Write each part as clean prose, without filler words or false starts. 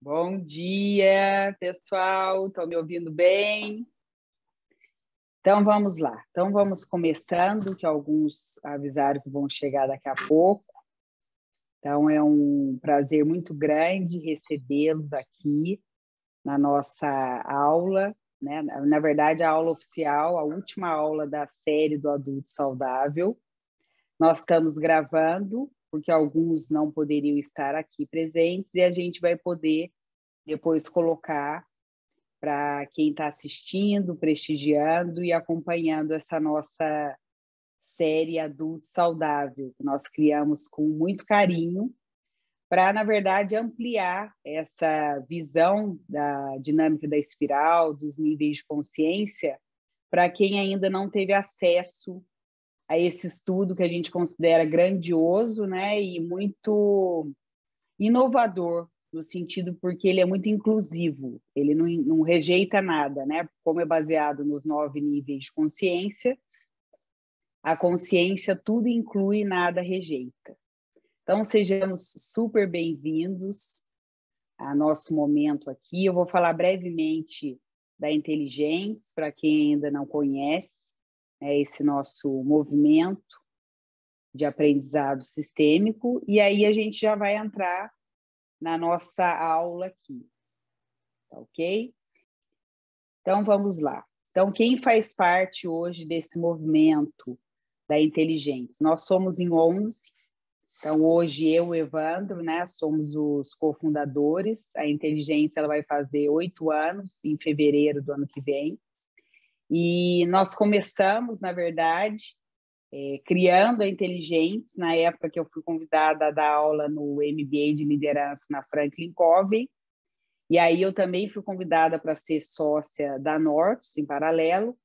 Bom dia, pessoal. Estão me ouvindo bem? Então, vamos lá. Então, vamos começando, que alguns avisaram que vão chegar daqui a pouco. Então, é um prazer muito grande recebê-los aqui na nossa aula, né? Na verdade, a aula oficial, a última aula da série do Adulto Saudável. Nós estamos gravando, porque alguns não poderiam estar aqui presentes, e a gente vai poder depois colocar para quem está assistindo, prestigiando e acompanhando essa nossa série Adulto Saudável, que nós criamos com muito carinho, para, na verdade, ampliar essa visão da dinâmica da espiral, dos níveis de consciência, para quem ainda não teve acesso a esse estudo que a gente considera grandioso, né, e muito inovador, no sentido porque ele é muito inclusivo, ele não rejeita nada, né? Como é baseado nos 9 níveis de consciência, a consciência tudo inclui, nada rejeita. Então, sejamos super bem-vindos a nosso momento aqui. Eu vou falar brevemente da Inteligentes, para quem ainda não conhece, esse nosso movimento de aprendizado sistêmico, e aí a gente já vai entrar na nossa aula aqui, tá ok? Então, vamos lá. Então, quem faz parte hoje desse movimento da Inteligentes? Nós somos em 11, então hoje eu e o Evandro, né, somos os cofundadores. A Inteligentes ela vai fazer 8 anos, em fevereiro do ano que vem, e nós começamos, na verdade, criando a Inteligentes, na época que eu fui convidada a dar aula no MBA de liderança na Franklin Covey, e aí eu também fui convidada para ser sócia da Nortus, em paralelo,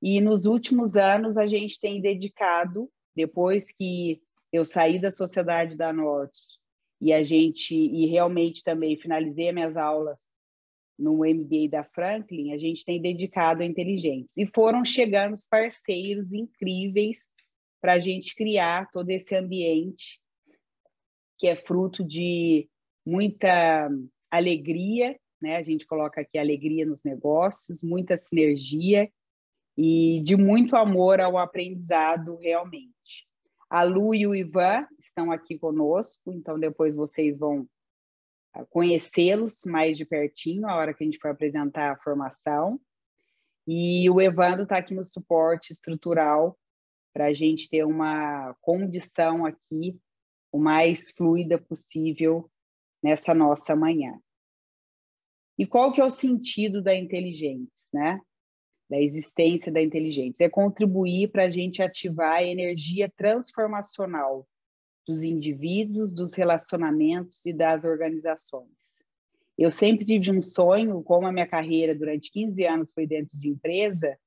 e nos últimos anos a gente tem dedicado, depois que eu saí da sociedade da Nortus, e realmente também finalizei minhas aulas no MBA da Franklin, a gente tem dedicado a Inteligentes. E foram chegando os parceiros incríveis para a gente criar todo esse ambiente que é fruto de muita alegria, né? A gente coloca aqui alegria nos negócios, muita sinergia e de muito amor ao aprendizado realmente. A Lu e o Ivan estão aqui conosco, então depois vocês vão conhecê-los mais de pertinho, a hora que a gente for apresentar a formação. E o Evandro está aqui no suporte estrutural para a gente ter uma condição aqui o mais fluida possível nessa nossa manhã. E qual que é o sentido da Inteligentes, né? Da existência da Inteligentes? É contribuir para a gente ativar a energia transformacional dos indivíduos, dos relacionamentos e das organizações. Eu sempre tive um sonho, como a minha carreira durante 15 anos foi dentro de empresa,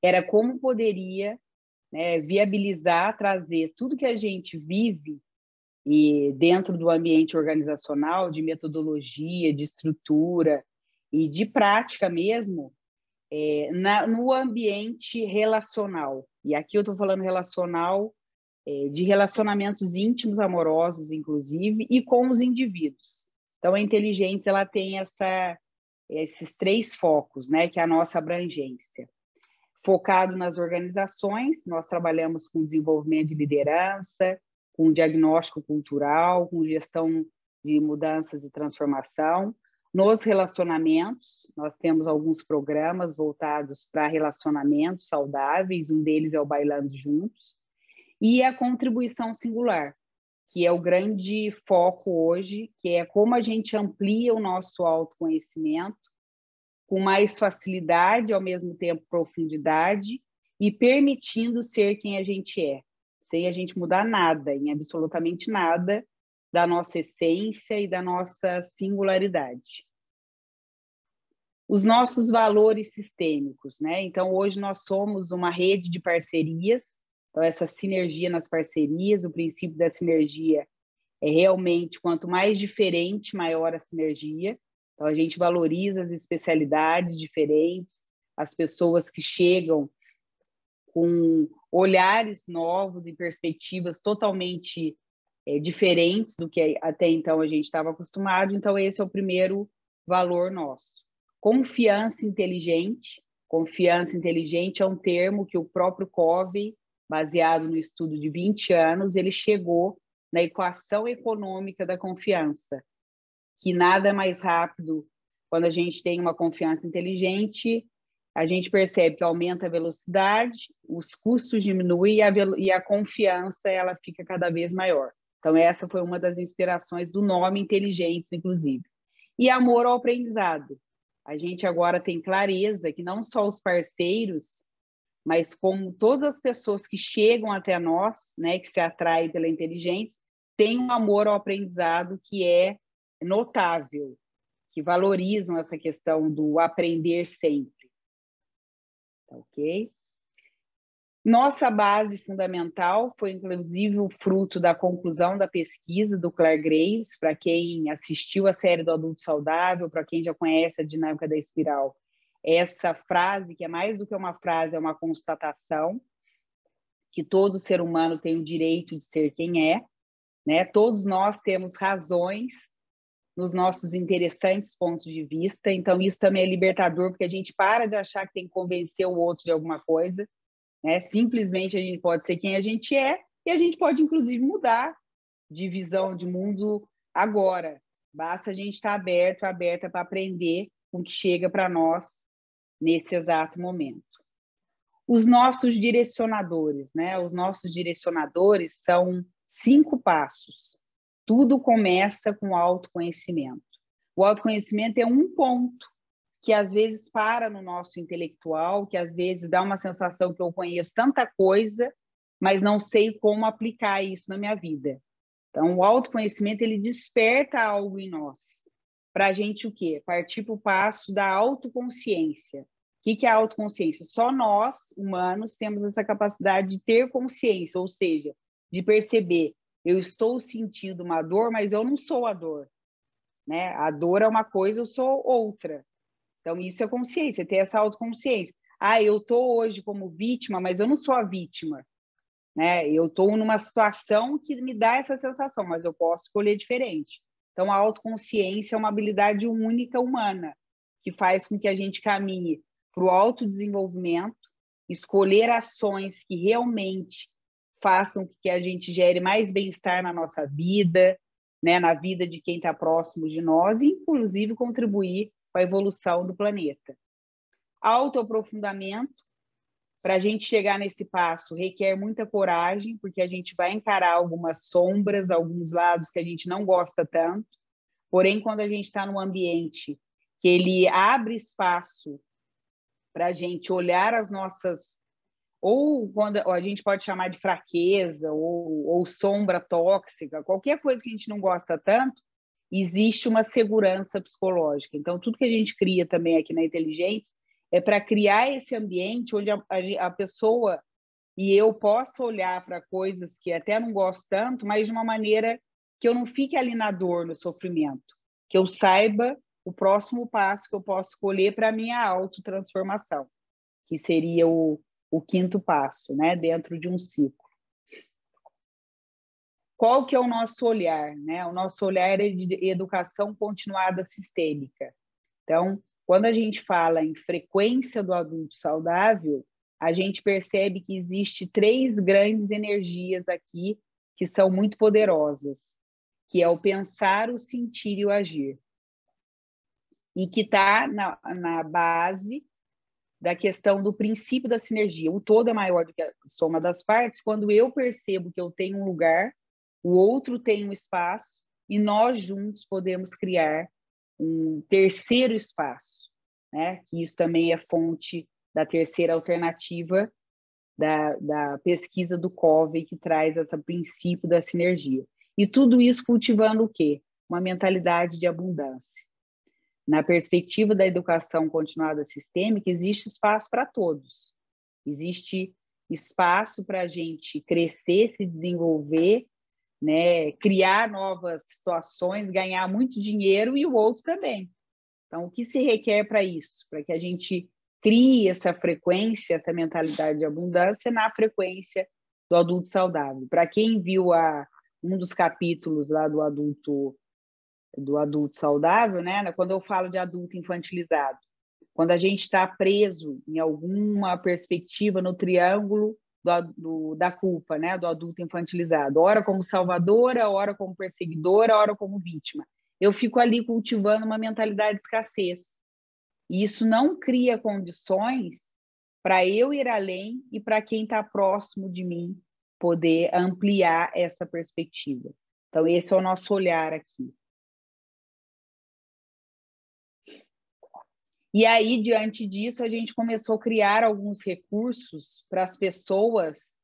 era como poderia, né, viabilizar, trazer tudo que a gente vive e dentro do ambiente organizacional, de metodologia, de estrutura e de prática mesmo, no ambiente relacional. E aqui eu estou falando relacional, de relacionamentos íntimos, amorosos, inclusive, e com os indivíduos. Então, a Inteligentes ela tem esses 3 focos, né, que é a nossa abrangência. Focado nas organizações, nós trabalhamos com desenvolvimento de liderança, com diagnóstico cultural, com gestão de mudanças e transformação. Nos relacionamentos, nós temos alguns programas voltados para relacionamentos saudáveis, um deles é o Bailando Juntos, e a contribuição singular, que é o grande foco hoje, que é como a gente amplia o nosso autoconhecimento com mais facilidade, ao mesmo tempo profundidade, e permitindo ser quem a gente é, sem a gente mudar nada, em absolutamente nada, da nossa essência e da nossa singularidade. Os nossos valores sistêmicos, né? Então, hoje nós somos uma rede de parcerias, então essa sinergia nas parcerias, o princípio da sinergia é realmente, quanto mais diferente, maior a sinergia. Então, a gente valoriza as especialidades diferentes, as pessoas que chegam com olhares novos e perspectivas totalmente diferentes do que até então a gente estava acostumado. Então, esse é o primeiro valor nosso. Confiança inteligente. Confiança inteligente é um termo que o próprio Covey, baseado no estudo de 20 anos, ele chegou na equação econômica da confiança, que nada mais rápido, quando a gente tem uma confiança inteligente, a gente percebe que aumenta a velocidade, os custos diminuem e a confiança ela fica cada vez maior. Então, essa foi uma das inspirações do nome Inteligentes, inclusive. E amor ao aprendizado. A gente agora tem clareza que não só os parceiros, mas como todas as pessoas que chegam até nós, né, que se atraem pela inteligência, têm um amor ao aprendizado que é notável, que valorizam essa questão do aprender sempre. Tá, ok? Nossa base fundamental foi, inclusive, o fruto da conclusão da pesquisa do Clare Graves. Para quem assistiu a série do Adulto Saudável, para quem já conhece a dinâmica da espiral, essa frase, que é mais do que uma frase, é uma constatação, que todo ser humano tem o direito de ser quem é, né? Todos nós temos razões nos nossos interessantes pontos de vista, então isso também é libertador, porque a gente para de achar que tem que convencer o outro de alguma coisa, né? Simplesmente a gente pode ser quem a gente é e a gente pode, inclusive, mudar de visão de mundo agora. Basta a gente estar aberta para aprender com o que chega para nós nesse exato momento. Os nossos direcionadores, né? Os nossos direcionadores são 5 passos. Tudo começa com o autoconhecimento. O autoconhecimento é um ponto que às vezes para no nosso intelectual, que às vezes dá uma sensação que eu conheço tanta coisa, mas não sei como aplicar isso na minha vida. Então, o autoconhecimento, ele desperta algo em nós. Para a gente o quê? Partir para o passo da autoconsciência. O que é a autoconsciência? Só nós, humanos, temos essa capacidade de ter consciência, ou seja, de perceber, eu estou sentindo uma dor, mas eu não sou a dor, né? A dor é uma coisa, eu sou outra. Então, isso é consciência, ter essa autoconsciência. Eu estou hoje como vítima, mas eu não sou a vítima, né? Eu estou numa situação que me dá essa sensação, mas eu posso escolher diferente. Então, a autoconsciência é uma habilidade única humana, que faz com que a gente caminhe para o autodesenvolvimento, escolher ações que realmente façam que a gente gere mais bem-estar na nossa vida, né? Na vida de quem está próximo de nós, e, inclusive, contribuir com a evolução do planeta. Autoaprofundamento, para a gente chegar nesse passo, requer muita coragem, porque a gente vai encarar algumas sombras, alguns lados que a gente não gosta tanto, porém, quando a gente está num ambiente que ele abre espaço para a gente olhar as nossas, ou quando a gente pode chamar de fraqueza, ou sombra tóxica, qualquer coisa que a gente não gosta tanto, existe uma segurança psicológica. Então, tudo que a gente cria também aqui na Inteligentes é para criar esse ambiente onde a pessoa e eu possa olhar para coisas que até não gosto tanto, mas de uma maneira que eu não fique ali na dor, no sofrimento, que eu saiba o próximo passo que eu posso escolher para a minha autotransformação, que seria o 5º passo, né, dentro de um ciclo. Qual que é o nosso olhar, né? O nosso olhar é de educação continuada sistêmica. Então, quando a gente fala em frequência do adulto saudável, a gente percebe que existe 3 grandes energias aqui que são muito poderosas, que é o pensar, o sentir e o agir. E que está na base da questão do princípio da sinergia. O todo é maior do que a soma das partes. Quando eu percebo que eu tenho um lugar, o outro tem um espaço, e nós juntos podemos criar um terceiro espaço, né? Que isso também é fonte da terceira alternativa da pesquisa do Covey, que traz esse princípio da sinergia. E tudo isso cultivando o quê? Uma mentalidade de abundância. Na perspectiva da educação continuada sistêmica, existe espaço para todos. Existe espaço para a gente crescer, se desenvolver, né? Criar novas situações, ganhar muito dinheiro, e o outro também. Então, o que se requer para isso? Para que a gente crie essa frequência, essa mentalidade de abundância na frequência do adulto saudável. Para quem viu um dos capítulos lá do adulto saudável, né? Quando eu falo de adulto infantilizado, quando a gente está preso em alguma perspectiva no triângulo da culpa, né? Do adulto infantilizado, ora como salvadora, ora como perseguidora, ora como vítima. Eu fico ali cultivando uma mentalidade de escassez. E isso não cria condições para eu ir além e para quem está próximo de mim poder ampliar essa perspectiva. Então, esse é o nosso olhar aqui. E aí, diante disso, a gente começou a criar alguns recursos para as pessoas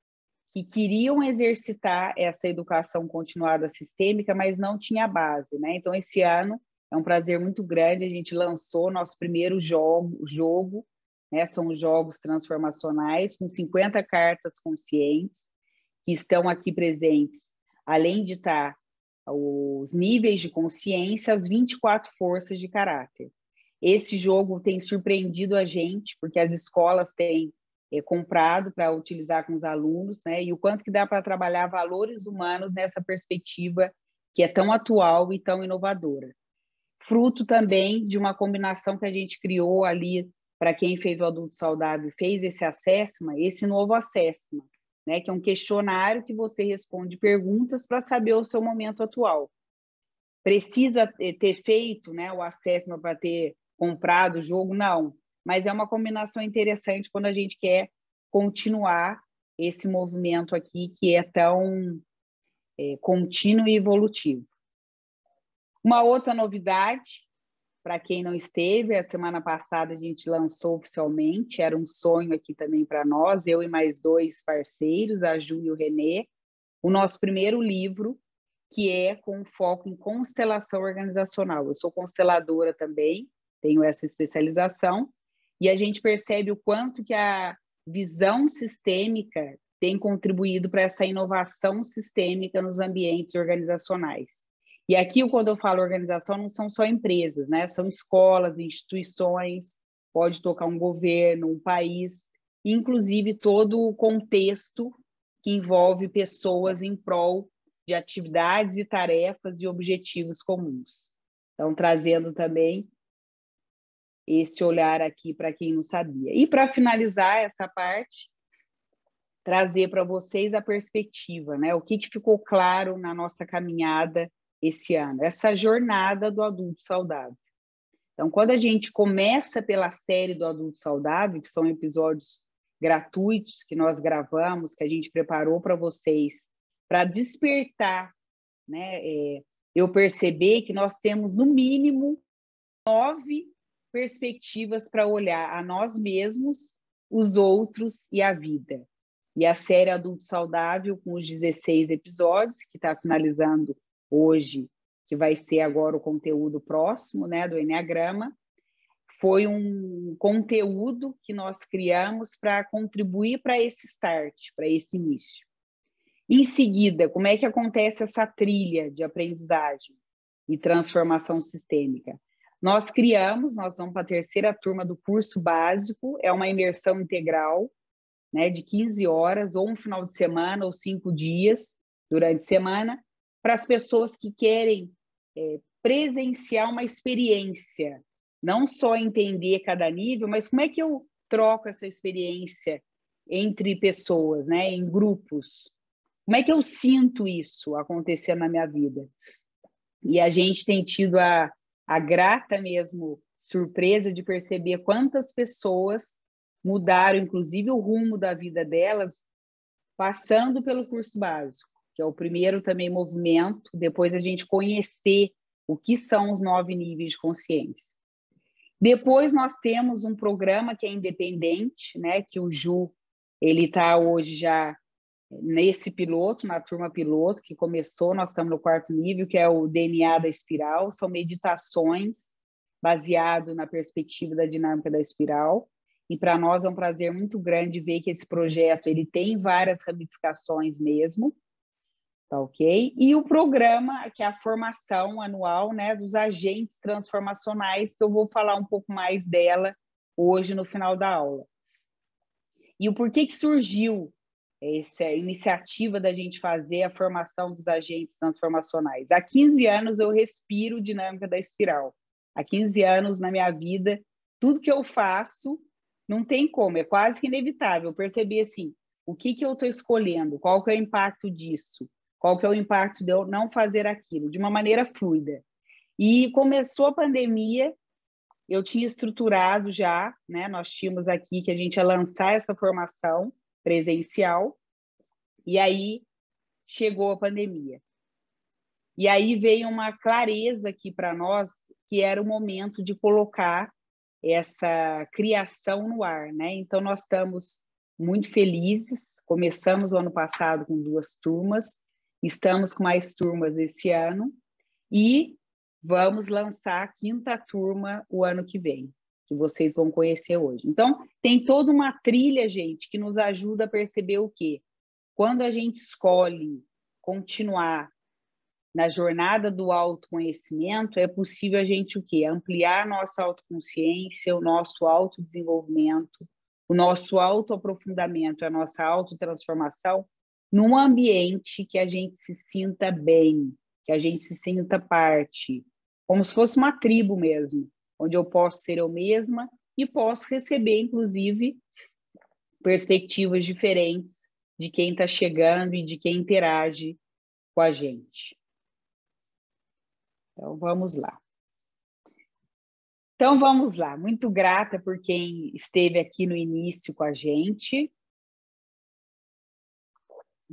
que queriam exercitar essa educação continuada sistêmica, mas não tinha base, né? Então, esse ano é um prazer muito grande, a gente lançou nosso primeiro jogo, né? São os jogos transformacionais, com 50 cartas conscientes, que estão aqui presentes, além de estar os níveis de consciência, as 24 forças de caráter. Esse jogo tem surpreendido a gente, porque as escolas têm comprado para utilizar com os alunos, né? E o quanto que dá para trabalhar valores humanos nessa perspectiva que é tão atual e tão inovadora. Fruto também de uma combinação que a gente criou ali para quem fez o Adulto Saudável e fez esse assessment, esse novo assessment, né? Que é um questionário que você responde perguntas para saber o seu momento atual. Precisa ter feito, né, o assessment para ter comprado o jogo? Não, mas é uma combinação interessante quando a gente quer continuar esse movimento aqui que é tão contínuo e evolutivo. Uma outra novidade, para quem não esteve, a semana passada a gente lançou oficialmente, era um sonho aqui também para nós, eu e mais 2 parceiros, a Ju e o Renê, o nosso primeiro livro, que é com foco em constelação organizacional. Eu sou consteladora também, tenho essa especialização, e a gente percebe o quanto que a visão sistêmica tem contribuído para essa inovação sistêmica nos ambientes organizacionais. E aqui, quando eu falo organização, não são só empresas, né? São escolas, instituições, pode tocar um governo, um país, inclusive todo o contexto que envolve pessoas em prol de atividades e tarefas e objetivos comuns. Então, trazendo também esse olhar aqui para quem não sabia. E para finalizar essa parte, trazer para vocês a perspectiva, né? O que ficou claro na nossa caminhada esse ano, essa jornada do adulto saudável. Então, quando a gente começa pela série do adulto saudável, que são episódios gratuitos que nós gravamos, que a gente preparou para vocês, para despertar, né? Eu percebi que nós temos, no mínimo, 9 perspectivas para olhar a nós mesmos, os outros e a vida. E a série Adulto Saudável, com os 16 episódios, que está finalizando hoje, que vai ser agora o conteúdo próximo, né, do Enneagrama, foi um conteúdo que nós criamos para contribuir para esse start, para esse início. Em seguida, como é que acontece essa trilha de aprendizagem e transformação sistêmica? Nós vamos para a 3ª turma do curso básico, é uma imersão integral, né, de 15 horas, ou um final de semana, ou 5 dias durante a semana, para as pessoas que querem presenciar uma experiência, não só entender cada nível, mas como é que eu troco essa experiência entre pessoas, né, em grupos? Como é que eu sinto isso acontecer na minha vida? E a gente tem tido a grata mesmo surpresa de perceber quantas pessoas mudaram, inclusive, o rumo da vida delas, passando pelo curso básico, que é o primeiro também movimento, depois a gente conhecer o que são os 9 níveis de consciência. Depois nós temos um programa que é independente, né, que o Ju, ele está hoje já nesse piloto, na turma piloto, que começou, nós estamos no 4º nível, que é o DNA da espiral, são meditações baseado na perspectiva da dinâmica da espiral, e para nós é um prazer muito grande ver que esse projeto ele tem várias ramificações mesmo, tá ok? E o programa, que é a formação anual, né, dos agentes transformacionais, que eu vou falar um pouco mais dela hoje no final da aula. E o porquê que surgiu essa iniciativa da gente fazer a formação dos agentes transformacionais. Há 15 anos eu respiro dinâmica da espiral. Há 15 anos na minha vida, tudo que eu faço não tem como, é quase que inevitável. Eu percebi assim, o que eu estou escolhendo, qual que é o impacto disso, qual que é o impacto de eu não fazer aquilo, de uma maneira fluida. E começou a pandemia, eu tinha estruturado já, né? Nós tínhamos aqui que a gente ia lançar essa formação presencial, e aí chegou a pandemia. E aí veio uma clareza aqui para nós, que era o momento de colocar essa criação no ar, né? Então, nós estamos muito felizes, começamos o ano passado com 2 turmas, estamos com mais turmas esse ano, e vamos lançar a 5ª turma o ano que vem, que vocês vão conhecer hoje. Então, tem toda uma trilha, gente, que nos ajuda a perceber o quê? Quando a gente escolhe continuar na jornada do autoconhecimento, é possível a gente o quê? Ampliar a nossa autoconsciência, o nosso autodesenvolvimento, o nosso autoaprofundamento, a nossa autotransformação, num ambiente que a gente se sinta bem, que a gente se sinta parte, como se fosse uma tribo mesmo, onde eu posso ser eu mesma e posso receber, inclusive, perspectivas diferentes de quem está chegando e de quem interage com a gente. Então, vamos lá. Muito grata por quem esteve aqui no início com a gente.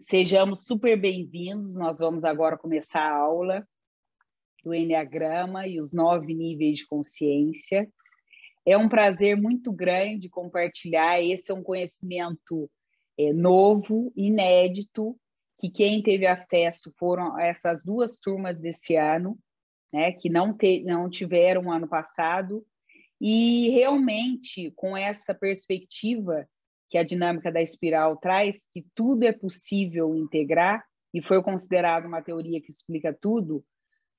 Sejamos super bem-vindos. Nós vamos agora começar a aula do Enneagrama e os 9 níveis de consciência. É um prazer muito grande compartilhar. Esse é um conhecimento novo, inédito, que quem teve acesso foram essas 2 turmas desse ano, né, que não tiveram ano passado, e realmente com essa perspectiva que a dinâmica da espiral traz, que tudo é possível integrar, e foi considerado uma teoria que explica tudo,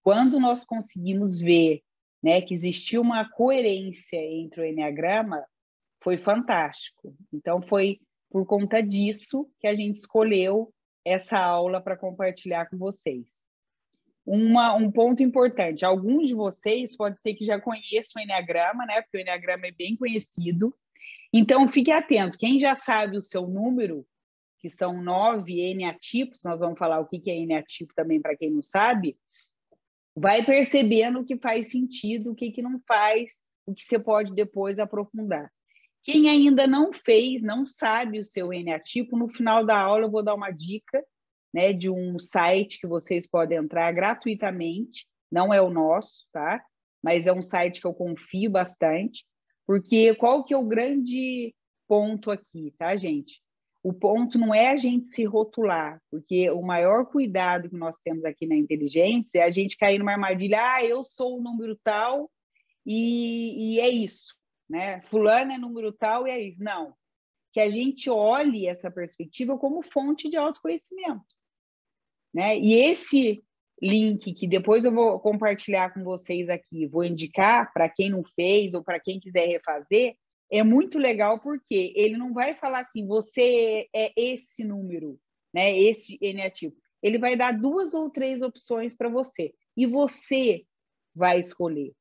quando nós conseguimos ver, né, que existia uma coerência entre o Enneagrama, foi fantástico. Então, foi por conta disso que a gente escolheu essa aula para compartilhar com vocês. Um ponto importante, alguns de vocês pode ser que já conheçam o Enneagrama, né? Porque o Enneagrama é bem conhecido. Então, fique atento. Quem já sabe o seu número, que são 9 eneatipos, nós vamos falar o que é eneatipo também para quem não sabe, vai percebendo o que faz sentido, o que não faz, o que você pode depois aprofundar. Quem ainda não fez, não sabe o seu eneatipo, no final da aula eu vou dar uma dica, né, de um site que vocês podem entrar gratuitamente, não é o nosso, tá? Mas é um site que eu confio bastante, porque qual que é o grande ponto aqui, tá, gente? O ponto não é a gente se rotular, porque o maior cuidado que nós temos aqui na inteligência é a gente cair numa armadilha, eu sou o número tal e é isso, né? Fulano é número tal e é isso. Não, que a gente olhe essa perspectiva como fonte de autoconhecimento, né? E esse link que depois eu vou compartilhar com vocês aqui, vou indicar para quem não fez ou para quem quiser refazer, é muito legal porque ele não vai falar assim, você é esse número, né? Esse eneatipo. Ele vai dar 2 ou 3 opções para você e você vai escolher.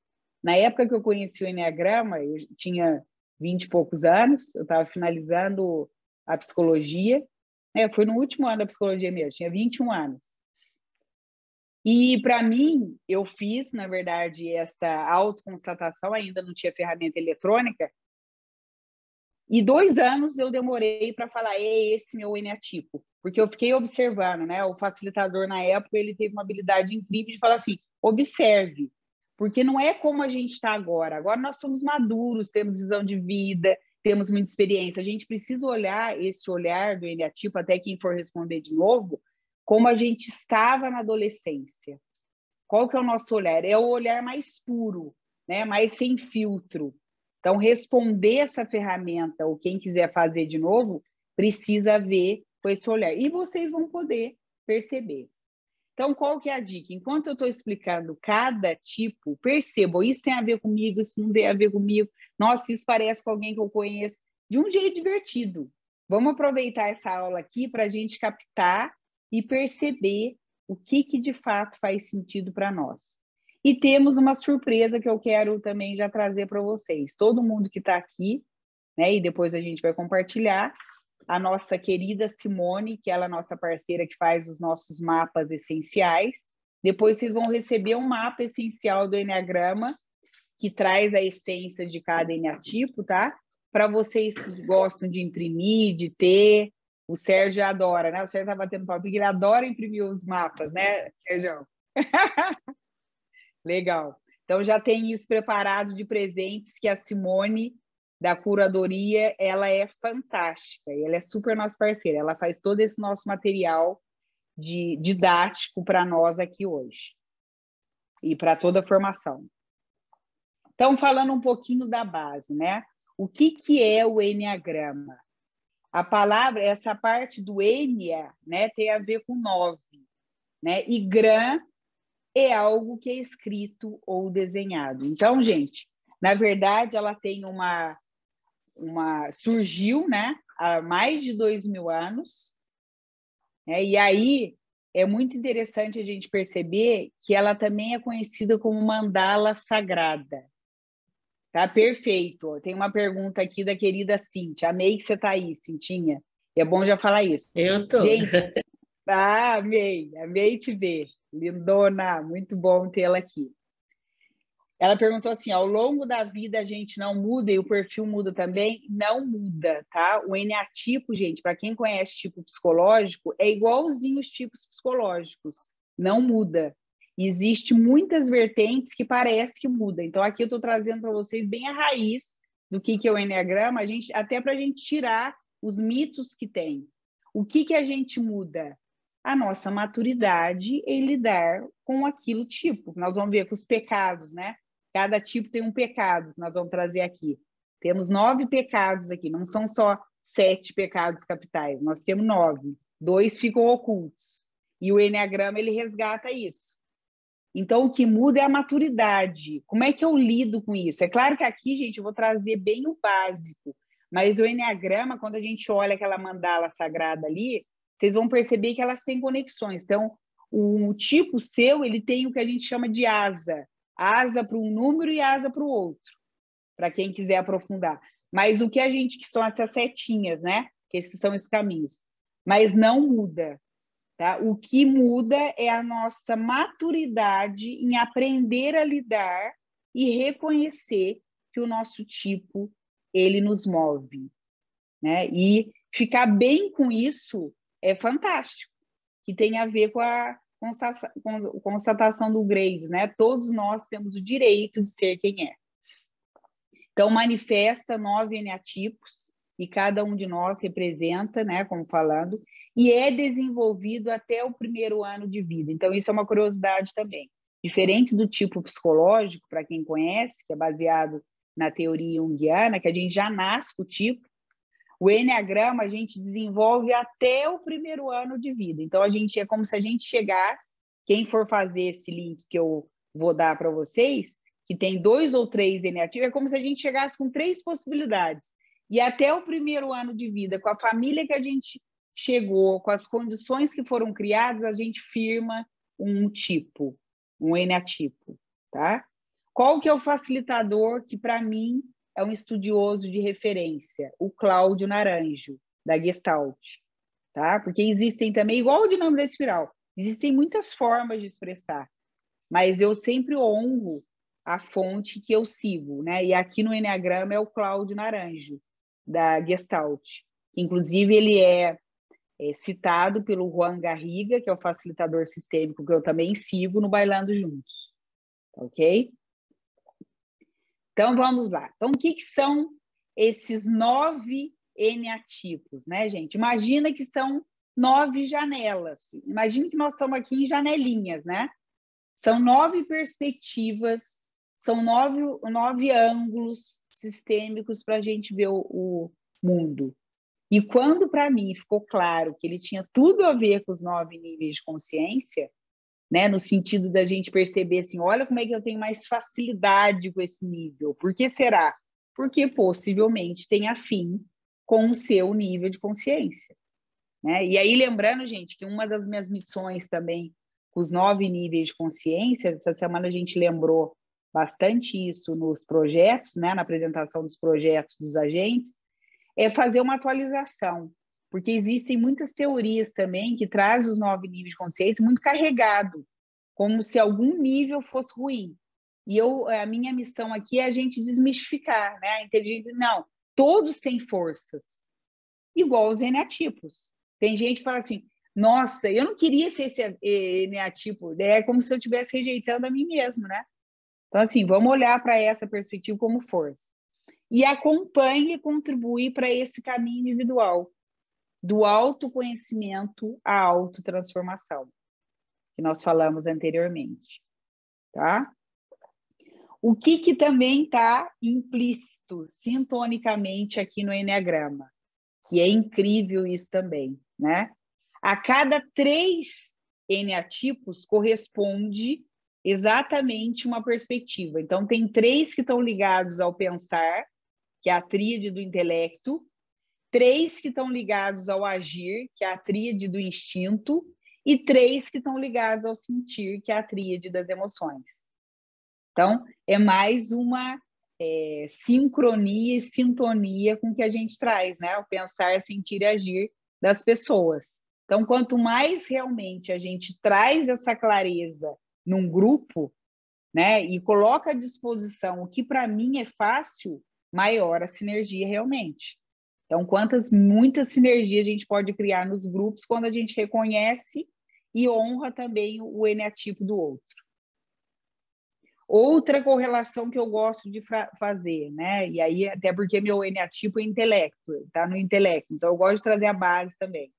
Na época que eu conheci o Enneagrama, eu tinha 20 e poucos anos, eu estava finalizando a psicologia, foi no último ano da psicologia mesmo, tinha 21 anos. E, para mim, eu fiz, na verdade, essa autoconstatação, ainda não tinha ferramenta eletrônica, e 2 anos eu demorei para falar, é esse meu eneatipo, porque eu fiquei observando, né? O facilitador, na época, ele teve uma habilidade incrível de falar assim, observe, porque não é como a gente está agora. Agora nós somos maduros, temos visão de vida, temos muita experiência. A gente precisa olhar esse olhar do eneatipo, até quem for responder de novo, como a gente estava na adolescência. Qual que é o nosso olhar? É o olhar mais puro, né? Mais sem filtro. Então, responder essa ferramenta, ou quem quiser fazer de novo, precisa ver com esse olhar. E vocês vão poder perceber. Então, qual que é a dica? Enquanto eu estou explicando cada tipo, percebam, isso tem a ver comigo, isso não tem a ver comigo. Nossa, isso parece com alguém que eu conheço. De um jeito divertido, Vamos aproveitar essa aula aqui para a gente captar e perceber o que de fato faz sentido para nós. E temos uma surpresa que eu quero também já trazer para vocês. Todo mundo que está aqui, né, e depois a gente vai compartilhar, a nossa querida Simone, que ela é a nossa parceira que faz os nossos mapas essenciais. Depois vocês vão receber um mapa essencial do Enneagrama, que traz a essência de cada eneatipo, tá? Para vocês que gostam de imprimir, de ter. O Sérgio adora, né? O Sérgio está batendo papo, porque ele adora imprimir os mapas, né, Sérgio? Legal. Então, já tem isso preparado de presentes, que a Simone, da curadoria, ela é fantástica. E ela é super nossa parceira. Ela faz todo esse nosso material didático para nós aqui hoje. E para toda a formação. Então, falando um pouquinho da base, né? O que é o Enneagrama? A palavra, essa parte do Ennea, né, tem a ver com 9, né? E Gram é algo que é escrito ou desenhado. Então, gente, na verdade, ela tem surgiu, né, há mais de 2.000 anos, né? E aí é muito interessante a gente perceber que ela também é conhecida como mandala sagrada. Tá perfeito. Tem uma pergunta aqui da querida Cíntia. Amei que você está aí, Cintinha. É bom já falar isso. Eu tô. Gente, amei te ver. Lindona, muito bom tê-la aqui. Ela perguntou assim, ao longo da vida a gente não muda e o perfil muda também? Não muda, tá? O eneatipo, gente, para quem conhece tipo psicológico, é igualzinho os tipos psicológicos. Não muda. Existem muitas vertentes que parece que muda. Então, aqui eu estou trazendo para vocês bem a raiz do que é o Enneagrama, até para a gente tirar os mitos que tem. O que a gente muda? A nossa maturidade em lidar com aquilo tipo. Nós vamos ver com os pecados, né? Cada tipo tem um pecado que nós vamos trazer aqui. Temos 9 pecados aqui, não são só 7 pecados capitais, nós temos 9. 2 ficam ocultos. E o Enneagrama, ele resgata isso. Então, o que muda é a maturidade. Como é que eu lido com isso? É claro que aqui, gente, eu vou trazer bem o básico, mas o Enneagrama, quando a gente olha aquela mandala sagrada ali, vocês vão perceber que elas têm conexões. Então, o tipo seu, ele tem o que a gente chama de asa. Asa para um número e asa para o outro, para quem quiser aprofundar. Mas o que a gente, que são essas setinhas, né? Que esses são os caminhos. Mas não muda. Tá? O que muda é a nossa maturidade em aprender a lidar e reconhecer que o nosso tipo, ele nos move. Né? E ficar bem com isso é fantástico, que tem a ver com a constatação do Graves, né? Todos nós temos o direito de ser quem é. Então, manifesta 9 eneatipos, e cada um de nós representa, né, como falando, e é desenvolvido até o primeiro ano de vida. Então, isso é uma curiosidade também. Diferente do tipo psicológico, para quem conhece, que é baseado na teoria junguiana, que a gente já nasce com o tipo, o Enneagrama a gente desenvolve até o primeiro ano de vida. Então, é como se a gente chegasse, quem for fazer esse link que eu vou dar para vocês, que tem 2 ou 3 eneatipos, é como se a gente chegasse com 3 possibilidades. E até o primeiro ano de vida, com a família que a gente chegou, com as condições que foram criadas, a gente firma um tipo, um eneatipo, tá? Qual que é o facilitador que, para mim, é um estudioso de referência? O Cláudio Naranjo, da Gestalt, tá? Porque existem também, igual o dinâmico da espiral, existem muitas formas de expressar, mas eu sempre honro a fonte que eu sigo, né? E aqui no Enneagrama é o Cláudio Naranjo, da Gestalt. Inclusive, ele é citado pelo Juan Garriga, que é o facilitador sistêmico que eu também sigo no Bailando Juntos. Ok? Então, vamos lá. Então, o que são esses 9 eneatipos, né, gente? Imagina que são 9 janelas. Imagina que nós estamos aqui em janelinhas, né? São 9 perspectivas, são 9 ângulos sistêmicos para a gente ver o mundo. E quando, para mim, ficou claro que ele tinha tudo a ver com os 9 níveis de consciência, né, no sentido da gente perceber assim, olha como é que eu tenho mais facilidade com esse nível. Por que será? Porque possivelmente tem afim com o seu nível de consciência, né? E aí, lembrando, gente, que uma das minhas missões também, os 9 níveis de consciência, essa semana a gente lembrou bastante isso nos projetos, né? Na apresentação dos projetos dos agentes, é fazer uma atualização, porque existem muitas teorias também que trazem os 9 níveis de consciência muito carregado, como se algum nível fosse ruim. E a minha missão aqui é a gente desmistificar, né? A inteligência, não, todos têm forças, igual os eneatipos. Tem gente que fala assim, nossa, eu não queria ser esse eneatipo, é como se eu estivesse rejeitando a mim mesmo, né? Então, assim, vamos olhar para essa perspectiva como força. E acompanhe e contribui para esse caminho individual, do autoconhecimento à autotransformação, que nós falamos anteriormente, tá? O que também está implícito, sintonicamente, aqui no Eneagrama, que é incrível isso também, né? A cada 3 eneatipos corresponde exatamente uma perspectiva. Então, tem 3 que estão ligados ao pensar, que é a tríade do intelecto, 3 que estão ligados ao agir, que é a tríade do instinto, e 3 que estão ligados ao sentir, que é a tríade das emoções. Então, é mais uma sincronia e sintonia com o que a gente traz, né? O pensar, sentir e agir das pessoas. Então, quanto mais realmente a gente traz essa clareza num grupo, né, e coloca à disposição o que para mim é fácil, maior a sinergia realmente. Então, muitas sinergias a gente pode criar nos grupos quando a gente reconhece e honra também o eneatipo do outro. Outra correlação que eu gosto de fazer, né? E aí, até porque meu eneatipo é intelecto, tá no intelecto, então eu gosto de trazer a base também.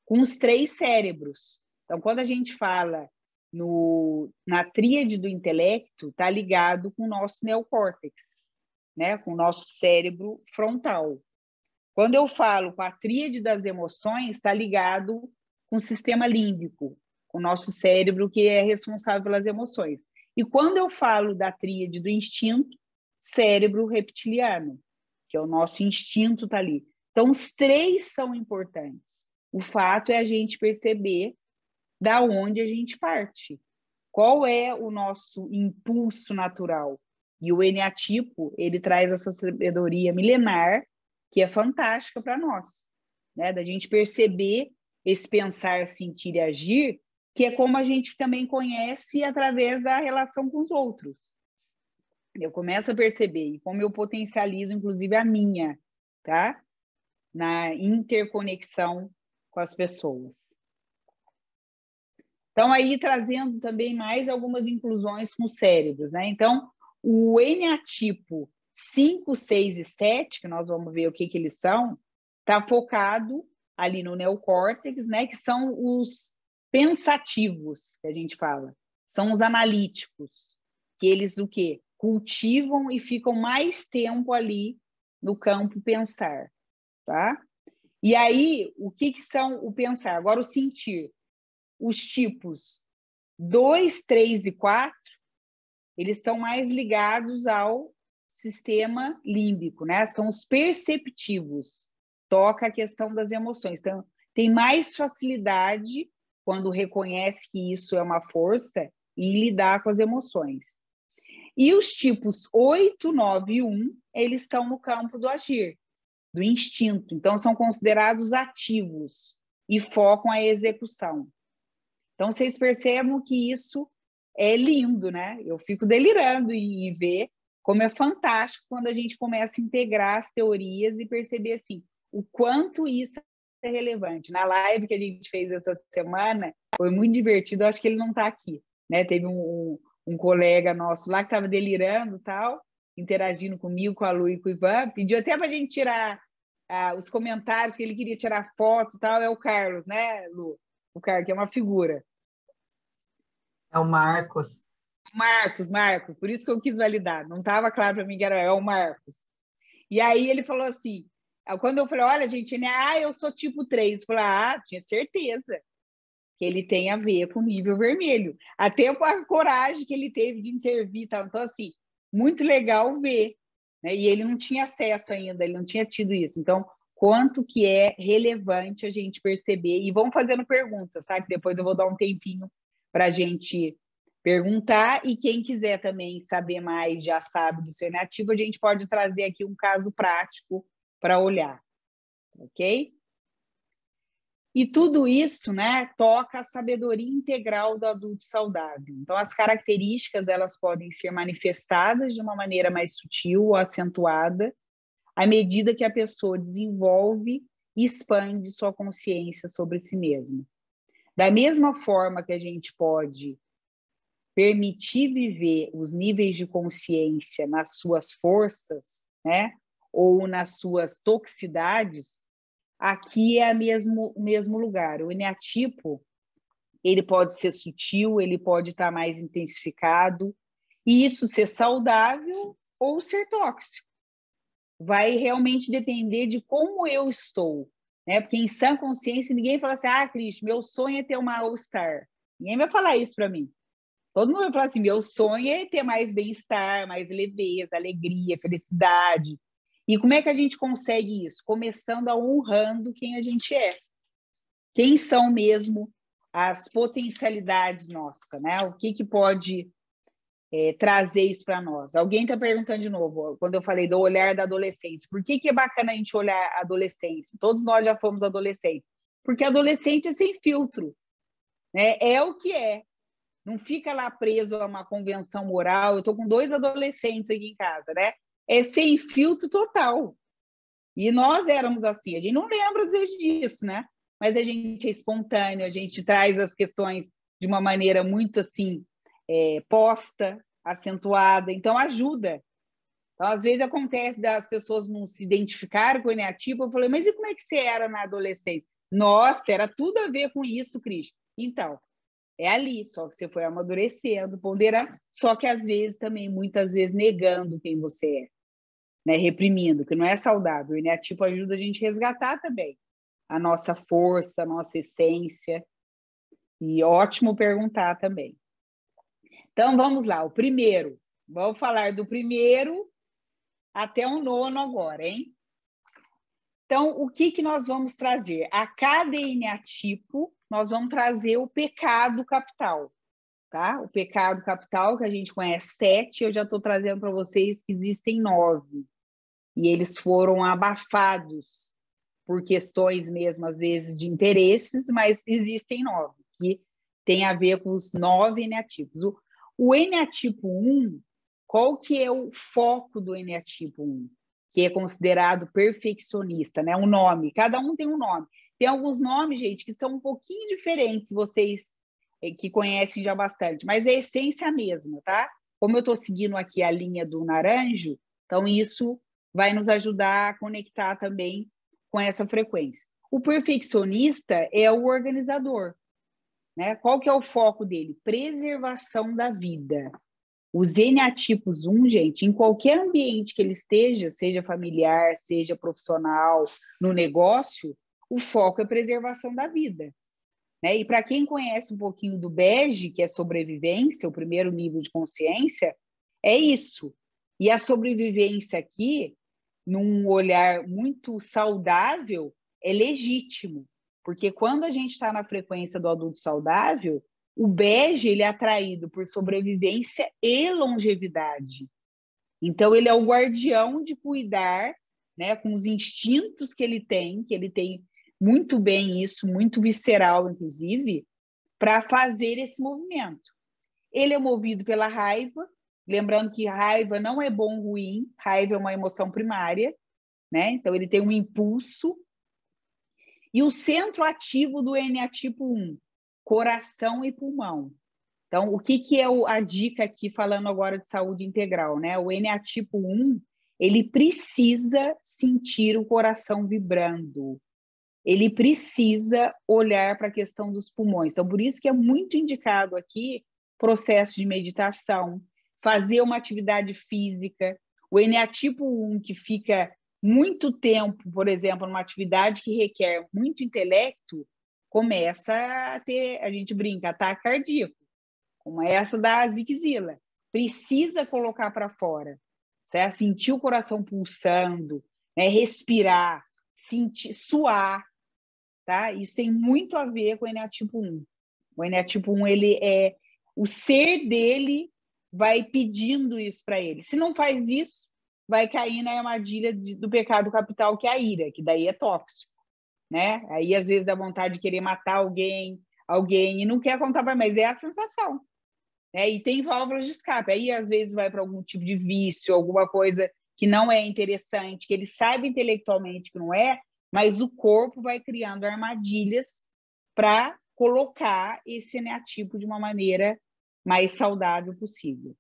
Com os 3 cérebros. Então, quando a gente fala na tríade do intelecto, está ligado com o nosso neocórtex, né? Com o nosso cérebro frontal. Quando eu falo com a tríade das emoções, está ligado com o sistema límbico, com o nosso cérebro que é responsável pelas emoções. E quando eu falo da tríade do instinto, cérebro reptiliano, que é o nosso instinto está ali. Então, os 3 são importantes. O fato é a gente perceber da onde a gente parte. Qual é o nosso impulso natural? E o eneatipo, ele traz essa sabedoria milenar que é fantástica para nós, né? Da gente perceber esse pensar, sentir e agir, que é como a gente também conhece através da relação com os outros. Eu começo a perceber, e como eu potencializo, inclusive, a minha, tá? Na interconexão com as pessoas. Então, aí trazendo também mais algumas inclusões com os cérebros, né? Então, o eneatipo 5, 6 e 7, que nós vamos ver o que eles são, está focado ali no neocórtex, né? Que são os pensativos, que a gente fala. São os analíticos, que eles o quê? Cultivam e ficam mais tempo ali no campo pensar, tá? E aí, o que são o pensar? Agora, o sentir. Os tipos 2, 3 e 4, eles estão mais ligados ao sistema límbico, né? São os perceptivos. Toca a questão das emoções. Então, tem mais facilidade, quando reconhece que isso é uma força, em lidar com as emoções. E os tipos 8, 9 e 1, eles estão no campo do agir, do instinto. Então, são considerados ativos e focam a execução. Então, vocês percebem que isso é lindo, né? Eu fico delirando em ver como é fantástico quando a gente começa a integrar as teorias e perceber, assim, o quanto isso é relevante. Na live que a gente fez essa semana, foi muito divertido, eu acho que ele não está aqui, né? Teve um colega nosso lá que estava delirando e tal, interagindo comigo, com a Lu e com o Ivan, pediu até para a gente tirar os comentários, que ele queria tirar foto e tal, é o Carlos, né, Lu? O Carlos, que é uma figura. É o Marcos. Marcos, por isso que eu quis validar. Não estava claro para mim que era o Marcos. E aí ele falou assim, quando eu falei, olha, gente, eu sou tipo 3. Eu falei, tinha certeza que ele tem a ver com o nível vermelho. Até a coragem que ele teve de intervir. Tal. Então, assim, muito legal ver. Né? E ele não tinha acesso ainda, ele não tinha tido isso. Então, quanto que é relevante a gente perceber. E vão fazendo perguntas, tá? Que depois eu vou dar um tempinho para a gente perguntar. E quem quiser também saber mais, já sabe do seu inativo, a gente pode trazer aqui um caso prático para olhar, ok? E tudo isso, né, toca a sabedoria integral do adulto saudável. Então, as características, elas podem ser manifestadas de uma maneira mais sutil ou acentuada, à medida que a pessoa desenvolve e expande sua consciência sobre si mesma. Da mesma forma que a gente pode permitir viver os níveis de consciência nas suas forças, né, ou nas suas toxicidades, aqui é o mesmo lugar. O eneatipo, ele pode ser sutil, ele pode estar mais intensificado, e isso ser saudável ou ser tóxico. Vai realmente depender de como eu estou, né? Porque em sã consciência ninguém fala assim, Cris, meu sonho é ter uma All-Star. Ninguém vai falar isso para mim. Todo mundo vai falar assim, meu sonho é ter mais bem-estar, mais leveza, alegria, felicidade. E como é que a gente consegue isso? Começando a honrando quem a gente é. Quem são mesmo as potencialidades nossas, né? O que pode trazer isso para nós? Alguém está perguntando de novo, quando eu falei do olhar da adolescência. Por que é bacana a gente olhar a adolescência? Todos nós já fomos adolescentes. Porque adolescente é sem filtro, né? É o que é. Não fica lá preso a uma convenção moral. Eu estou com 2 adolescentes aqui em casa, né? É sem filtro total. E nós éramos assim. A gente não lembra, às vezes, disso, né? Mas a gente é espontâneo, a gente traz as questões de uma maneira muito, assim, posta, acentuada. Então, ajuda. Então, às vezes, acontece das pessoas não se identificarem com o eneatipo. Eu falei, mas e como é que você era na adolescência? Nossa, era tudo a ver com isso, Cris. Então, é ali, só que você foi amadurecendo, ponderando, só que às vezes também, muitas vezes, negando quem você é, né? Reprimindo, que não é saudável. O eneatipo ajuda a gente a resgatar também a nossa força, a nossa essência. E ótimo perguntar também. Então, vamos lá, o primeiro. Vamos falar do primeiro até o 9º agora, hein? Então, o que nós vamos trazer? A cada eneatipo, nós vamos trazer o pecado capital, tá? O pecado capital, que a gente conhece 7, eu já estou trazendo para vocês que existem 9. E eles foram abafados por questões mesmo, às vezes, de interesses, mas existem 9, que tem a ver com os 9 eneatipos. O eneatipo 1, qual que é o foco do eneatipo 1? Que é considerado perfeccionista, né? Um nome, cada um tem um nome. Tem alguns nomes, gente, que são um pouquinho diferentes, vocês que conhecem já bastante, mas é a essência mesma, tá? Como eu estou seguindo aqui a linha do naranjo, então isso vai nos ajudar a conectar também com essa frequência. O perfeccionista é o organizador, né? Qual que é o foco dele? Preservação da vida. Os eneatipos 1, gente, em qualquer ambiente que ele esteja, seja familiar, seja profissional, no negócio, o foco é preservação da vida, né? E para quem conhece um pouquinho do bege, que é sobrevivência, o primeiro nível de consciência, é isso. E a sobrevivência aqui, num olhar muito saudável, é legítimo. Porque quando a gente está na frequência do adulto saudável, o bege ele é atraído por sobrevivência e longevidade. Então, ele é o guardião de cuidar, né, com os instintos que ele tem muito bem isso, muito visceral, inclusive, para fazer esse movimento. Ele é movido pela raiva, lembrando que raiva não é bom ou ruim, raiva é uma emoção primária, né? Então, ele tem um impulso. E o centro ativo do eneatipo 1, coração e pulmão. Então, o que é a dica aqui, falando agora de saúde integral, né? O eneatipo 1, ele precisa sentir o coração vibrando. Ele precisa olhar para a questão dos pulmões. Então, por isso que é muito indicado aqui processo de meditação, fazer uma atividade física. O eneatipo 1, que fica muito tempo, por exemplo, numa atividade que requer muito intelecto, começa a ter, a gente brinca, ataque cardíaco, como essa da Zigzila. Precisa colocar para fora, certo? Sentir o coração pulsando, né? Respirar. sentir, suar, tá? Isso tem muito a ver com o eneatipo 1. O eneatipo 1, o ser dele vai pedindo isso para ele. Se não faz isso, vai cair na armadilha do pecado capital, que é a ira, que daí é tóxico, né? Aí, às vezes, dá vontade de querer matar alguém, e não quer contar para, mas é a sensação. Né? E tem válvulas de escape. Aí, às vezes, vai para algum tipo de vício, alguma coisa que não é interessante, que ele sabe intelectualmente que não é, mas o corpo vai criando armadilhas para colocar esse eneatipo de uma maneira mais saudável possível.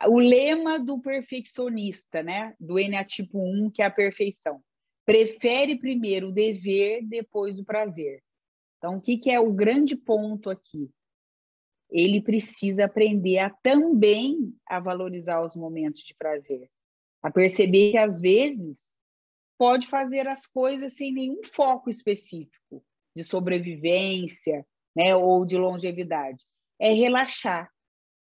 O lema do perfeccionista, né? Do eneatipo 1, que é a perfeição. Prefere primeiro o dever, depois o prazer. Então, o que é o grande ponto aqui? Ele precisa aprender também a valorizar os momentos de prazer, a perceber que, às vezes, pode fazer as coisas sem nenhum foco específico de sobrevivência, né, ou de longevidade. É relaxar,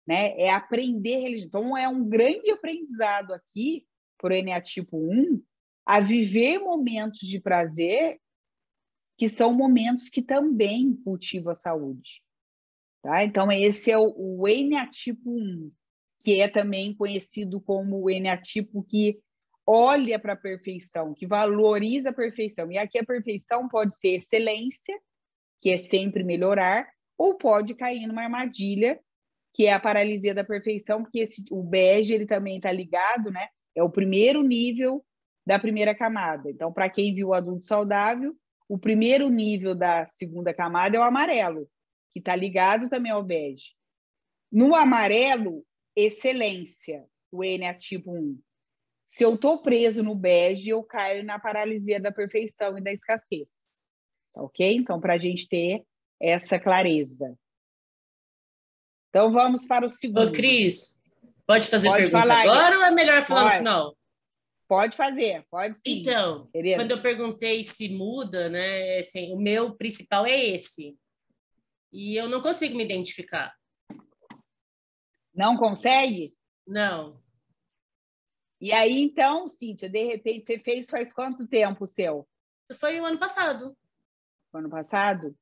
né? É aprender religião. Então, é um grande aprendizado aqui, por eneatipo 1, a viver momentos de prazer que são momentos que também cultivam a saúde. Tá? Então, esse é o eneatipo 1, que é também conhecido como o eneatipo que olha para a perfeição, que valoriza a perfeição. E aqui a perfeição pode ser excelência, que é sempre melhorar, ou pode cair numa armadilha, que é a paralisia da perfeição, porque o bege ele também está ligado, né? É o primeiro nível da primeira camada. Então, para quem viu o adulto saudável, o primeiro nível da segunda camada é o amarelo, que está ligado também ao bege. No amarelo, excelência, o eneatipo 1. Se eu estou preso no bege, eu caio na paralisia da perfeição e da escassez. Ok? Então, para a gente ter essa clareza. Então, vamos para o segundo. Ô, Cris, pode fazer pode pergunta falar, agora ou é melhor falar pode. No final? Pode fazer, pode sim. Então, querida. Quando eu perguntei se muda, né, assim, o meu principal é esse. E eu não consigo me identificar. Não consegue? Não. E aí, então, Cíntia, de repente, você fez faz quanto tempo o seu? Foi o ano passado. Ano passado?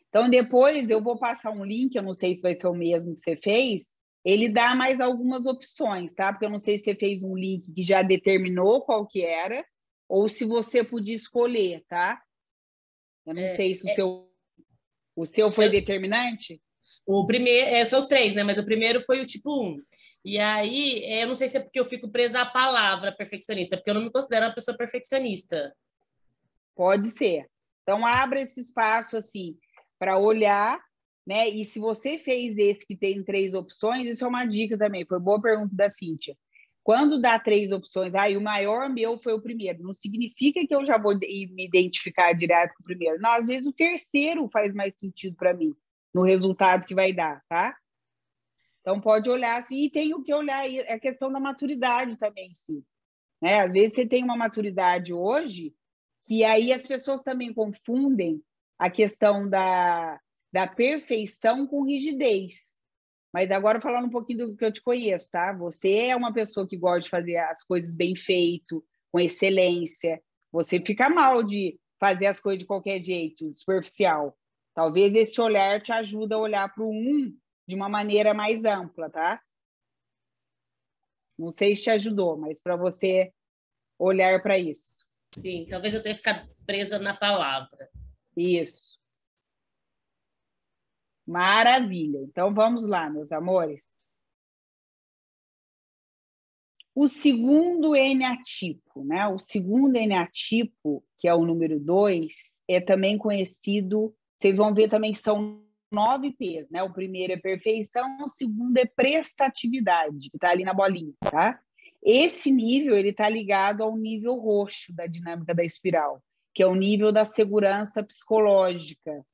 Então, depois eu vou passar um link, eu não sei se vai ser o mesmo que você fez, ele dá mais algumas opções, tá? Porque eu não sei se você fez um link que já determinou qual que era, ou se você podia escolher, tá? Eu não sei se o seu foi determinante? O primeiro, são os três, né? Mas o primeiro foi o tipo 1. E aí, eu não sei se é porque eu fico presa à palavra perfeccionista, porque eu não me considero uma pessoa perfeccionista. Pode ser. Então, abra esse espaço, assim, para olhar, né? E se você fez esse que tem 3 opções, isso é uma dica também. Foi boa pergunta da Cíntia. Quando dá 3 opções, e o maior meu foi o primeiro. Não significa que eu já vou me identificar direto com o primeiro. Não, às vezes o terceiro faz mais sentido para mim, no resultado que vai dar, tá? Então, pode olhar assim, e tem o que olhar, é a questão da maturidade também, sim. Né? Às vezes você tem uma maturidade hoje, que aí as pessoas também confundem a questão da perfeição com rigidez. Mas agora, falando um pouquinho do que eu te conheço, tá? Você é uma pessoa que gosta de fazer as coisas bem feito, com excelência. Você fica mal de fazer as coisas de qualquer jeito, superficial. Talvez esse olhar te ajude a olhar para o de uma maneira mais ampla, tá? Não sei se te ajudou, mas para você olhar para isso. Sim, talvez eu tenha ficado presa na palavra. Isso. Maravilha. Então, vamos lá, meus amores. O segundo eneatipo, né? O segundo eneatipo, que é o número 2, é também conhecido, vocês vão ver também que são 9 P's, né? O primeiro é perfeição, o segundo é prestatividade, que está ali na bolinha, tá? Esse nível, ele está ligado ao nível roxo da dinâmica da espiral, que é o nível da segurança psicológica,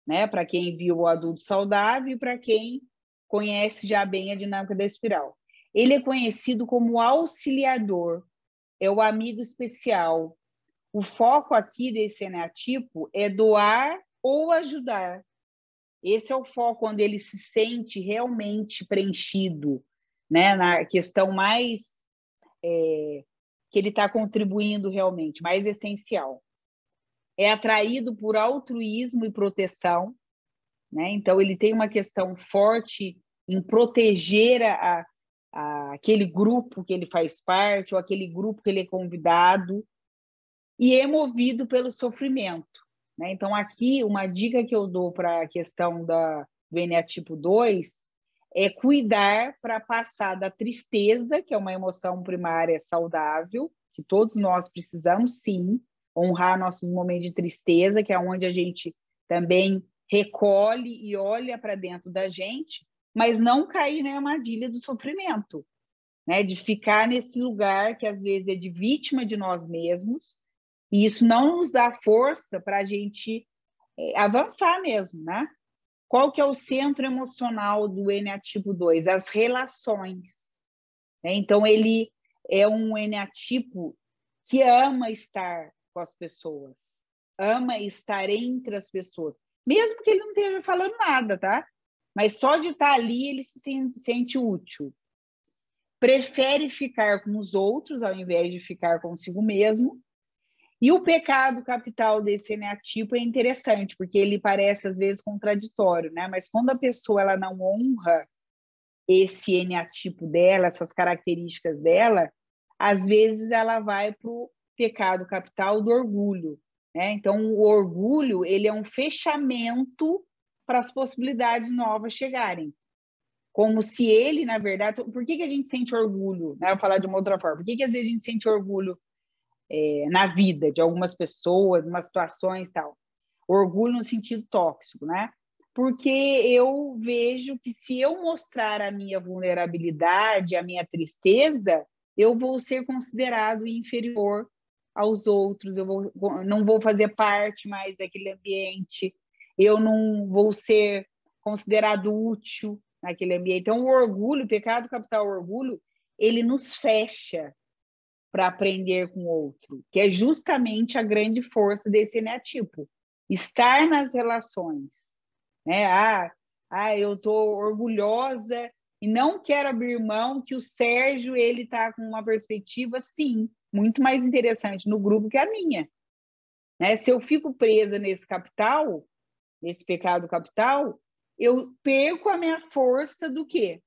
né? Para quem viu o adulto saudável e para quem conhece já bem a dinâmica da espiral. Ele é conhecido como auxiliador, é o amigo especial. O foco aqui desse eneatipo é doar ou ajudar. Esse é o foco onde ele se sente realmente preenchido, né? Na questão mais que ele está contribuindo realmente, mais essencial. É atraído por altruísmo e proteção, né? Então, ele tem uma questão forte em proteger aquele grupo que ele faz parte, ou aquele grupo que ele é convidado, e é movido pelo sofrimento, né? Então, aqui, uma dica que eu dou para a questão do NA tipo 2 é cuidar para passar da tristeza, que é uma emoção primária saudável, que todos nós precisamos, sim, honrar nossos momentos de tristeza, que é onde a gente também recolhe e olha para dentro da gente, mas não cair na armadilha do sofrimento, né? De ficar nesse lugar que às vezes é de vítima de nós mesmos, e isso não nos dá força para a gente avançar mesmo, né? Qual que é o centro emocional do NA tipo 2? As relações, né? Então, ele é um NA tipo que ama estar com as pessoas, ama estar entre as pessoas, mesmo que ele não esteja falando nada, tá? Mas só de estar ali, ele se sente útil. Prefere ficar com os outros ao invés de ficar consigo mesmo. E o pecado capital desse NA tipo é interessante, porque ele parece, às vezes, contraditório, né? Mas quando a pessoa ela não honra esse NA tipo dela, essas características dela, às vezes ela vai para o pecado capital do orgulho, né? Então, o orgulho ele é um fechamento para as possibilidades novas chegarem. Como se ele, na verdade... Por que a gente sente orgulho? Né? Eu vou falar de uma outra forma. Por que às vezes a gente sente orgulho na vida de algumas pessoas, em umas situações e tal? Orgulho no sentido tóxico, né? Porque eu vejo que se eu mostrar a minha vulnerabilidade, a minha tristeza, eu vou ser considerado inferior aos outros, não vou fazer parte mais daquele ambiente, eu não vou ser considerado útil naquele ambiente. Então, o orgulho, o pecado capital orgulho, ele nos fecha para aprender com o outro, que é justamente a grande força desse NA tipo. Estar nas relações, né? Eu estou orgulhosa e não quero abrir mão que o Sérgio ele está com uma perspectiva, sim, muito mais interessante no grupo que a minha, né? Se eu fico presa nesse capital, nesse pecado capital, eu perco a minha força do quê?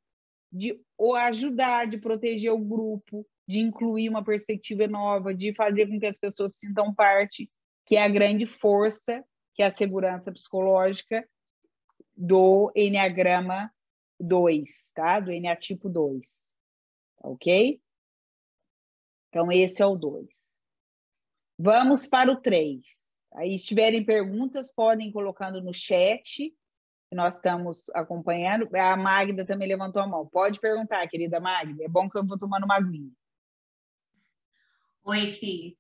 De ajudar, de proteger o grupo, de incluir uma perspectiva nova, de fazer com que as pessoas sintam parte, que é a grande força, que é a segurança psicológica do Enneagrama 2, tá? Do NA tipo 2, ok? Então, esse é o 2. Vamos para o 3. Aí, se tiverem perguntas, podem ir colocando no chat, que nós estamos acompanhando. A Magda também levantou a mão. Pode perguntar, querida Magda. É bom que eu vou tomando uma aguinha. Oi, Cris.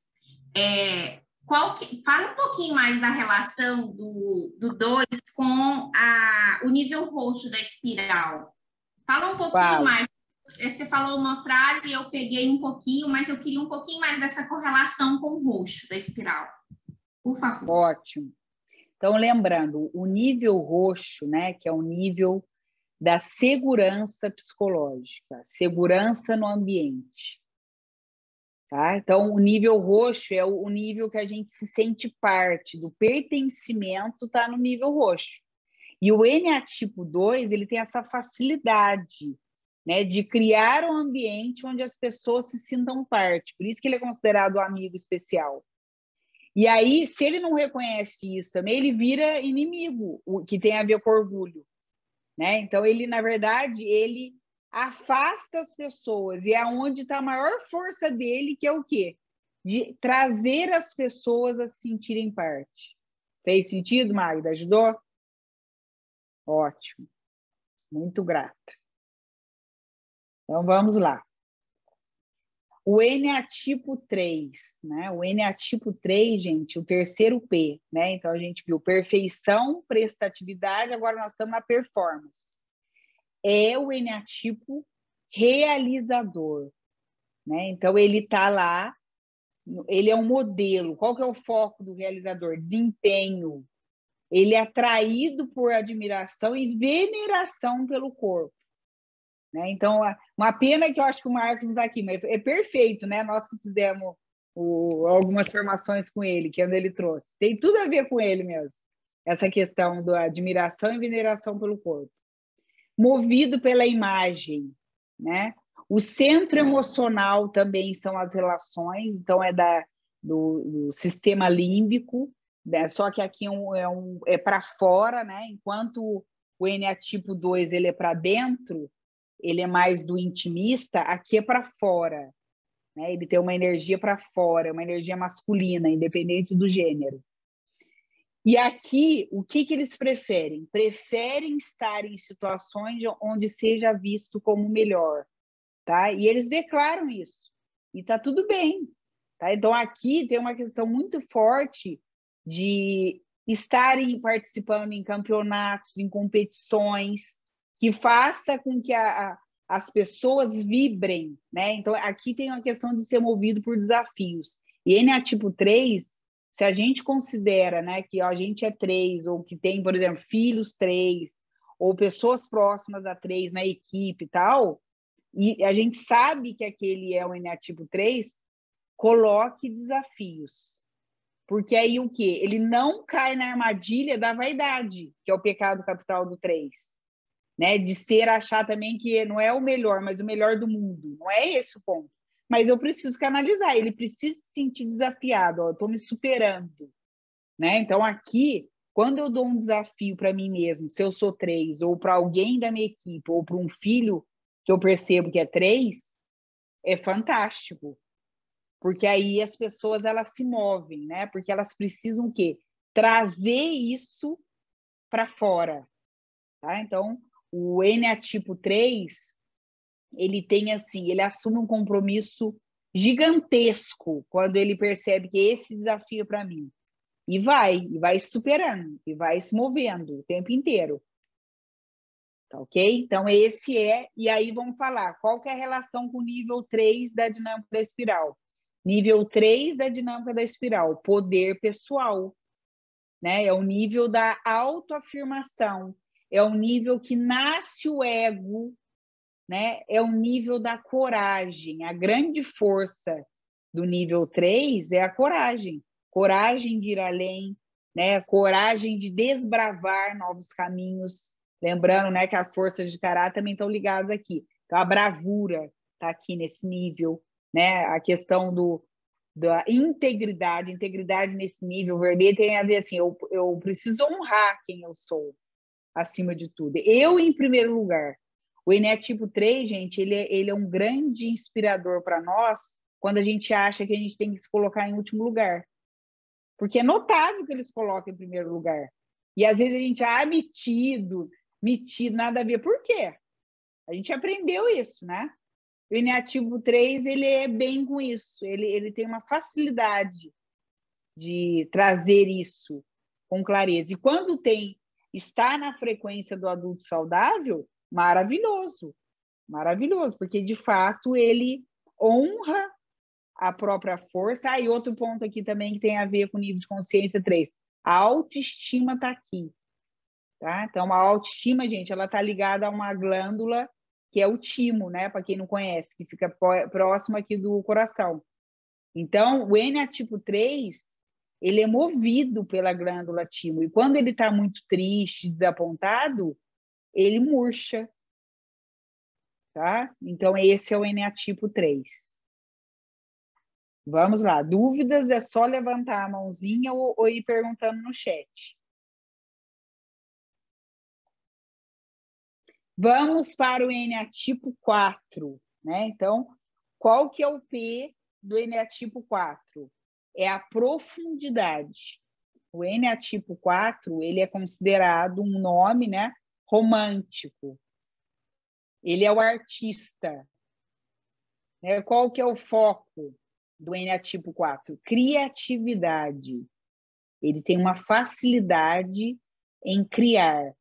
Fala um pouquinho mais da relação do 2 com o nível roxo da espiral. Fala um pouquinho mais. Você falou uma frase e eu peguei um pouquinho, mas eu queria um pouquinho mais dessa correlação com o roxo da espiral. Por favor. Ótimo. Então, lembrando, o nível roxo, né, que é o nível da segurança psicológica, segurança no ambiente. Tá? Então, o nível roxo é o nível que a gente se sente parte, do pertencimento está no nível roxo. E o NA tipo 2, ele tem essa facilidade, né, de criar um ambiente onde as pessoas se sintam parte. Por isso que ele é considerado um amigo especial. E aí, se ele não reconhece isso também, ele vira inimigo, o que tem a ver com orgulho, né? Então, ele, na verdade, ele afasta as pessoas, e é onde está a maior força dele, que é o quê? De trazer as pessoas a se sentirem parte. Fez sentido, Magda? Ajudou? Ótimo. Muito grata. Então, vamos lá. O NA tipo 3, né? O NA tipo 3, gente, o terceiro P, né? Então, a gente viu perfeição, prestatividade, agora nós estamos na performance. É o NA tipo realizador, né? Então, ele está lá, ele é um modelo. Qual que é o foco do realizador? Desempenho. Ele é atraído por admiração e veneração pelo corpo. né? Então, uma pena que eu acho que o Marcos não está aqui, mas é perfeito, né? Nós que fizemos algumas formações com ele, que ele trouxe. Tem tudo a ver com ele mesmo, essa questão da admiração e veneração pelo corpo. Movido pela imagem, né? O centro emocional também são as relações, então do sistema límbico, né? Só que aqui é para fora, né? Enquanto o NA tipo 2 ele é para dentro, ele é mais do intimista, aqui é para fora, né? Ele tem uma energia para fora, uma energia masculina, independente do gênero. E aqui, o que eles preferem? Preferem estar em situações onde seja visto como melhor, tá? E eles declaram isso. E tá tudo bem, tá? Então, aqui tem uma questão muito forte de estarem participando em campeonatos, em competições, que faça com que as pessoas vibrem, né? Então, aqui tem uma questão de ser movido por desafios. E NA tipo 3, se a gente considera, né, que a gente é 3, ou que tem, por exemplo, filhos 3, ou pessoas próximas a 3 na equipe e tal, e a gente sabe que aquele é o NA tipo 3, coloque desafios. Porque aí o quê? Ele não cai na armadilha da vaidade, que é o pecado capital do 3. Né? De achar também que não é o melhor, mas o melhor do mundo. Não é esse o ponto. Mas eu preciso canalizar, ele precisa se sentir desafiado, eu estou me superando. Né? Então, aqui, quando eu dou um desafio para mim mesmo, se eu sou 3, ou para alguém da minha equipe, ou para um filho que eu percebo que é 3, é fantástico. Porque aí as pessoas elas se movem, né? Porque elas precisam o quê? Trazer isso para fora. Tá? Então, o NA tipo 3, ele tem assim, ele assume um compromisso gigantesco quando ele percebe que esse desafio é para mim. E vai superando, e vai se movendo o tempo inteiro. Tá ok? Então, esse e aí vamos falar, qual que é a relação com o nível 3 da dinâmica da espiral? Nível 3 da dinâmica da espiral, poder pessoal, né? É o nível da autoafirmação, é o nível que nasce o ego, né? É o nível da coragem. A grande força do nível 3 é a coragem. Coragem de ir além, né? Coragem de desbravar novos caminhos. Lembrando, né, que as forças de caráter também estão ligadas aqui. Então, a bravura está aqui nesse nível, né? A questão da integridade nesse nível vermelho tem a ver assim, eu preciso honrar quem eu sou, acima de tudo. Eu, em primeiro lugar. O NA tipo 3, gente, ele é um grande inspirador para nós quando a gente acha que a gente tem que se colocar em último lugar. Porque é notável que eles colocam em primeiro lugar. E às vezes a gente, metido, nada a ver. Por quê? A gente aprendeu isso, né? O NA tipo 3, ele é bem com isso. Ele tem uma facilidade de trazer isso com clareza. E quando está na frequência do adulto saudável, maravilhoso, maravilhoso, porque de fato ele honra a própria força. E outro ponto aqui também que tem a ver com o nível de consciência 3, a autoestima está aqui. Tá? Então, a autoestima, gente, ela está ligada a uma glândula que é o timo, né? Para quem não conhece, que fica próximo aqui do coração. Então, o NA tipo 3, ele é movido pela glândula timo. E quando ele está muito triste, desapontado, ele murcha. Tá? Então, esse é o NA tipo 3. Vamos lá. Dúvidas? É só levantar a mãozinha ou ir perguntando no chat. Vamos para o NA tipo 4. Né? Então, qual que é o P do NA tipo 4? É a profundidade. O NA tipo 4, ele é considerado um nome, né, romântico. Ele é o artista. Né? Qual que é o foco do NA tipo 4? Criatividade. Ele tem uma facilidade em criar.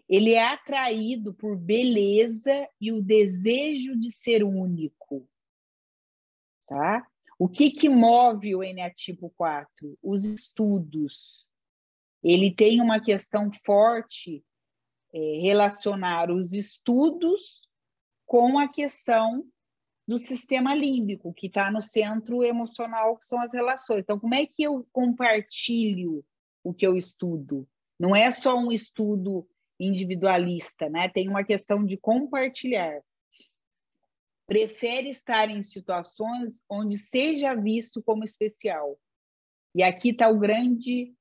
Ele é atraído por beleza e o desejo de ser único. Tá? O que move o NA tipo 4? Os estudos. Ele tem uma questão forte relacionar os estudos com a questão do sistema límbico, que está no centro emocional, que são as relações. Então, como é que eu compartilho o que eu estudo? Não é só um estudo individualista, né? Tem uma questão de compartilhar. Prefere estar em situações onde seja visto como especial. E aqui está o grande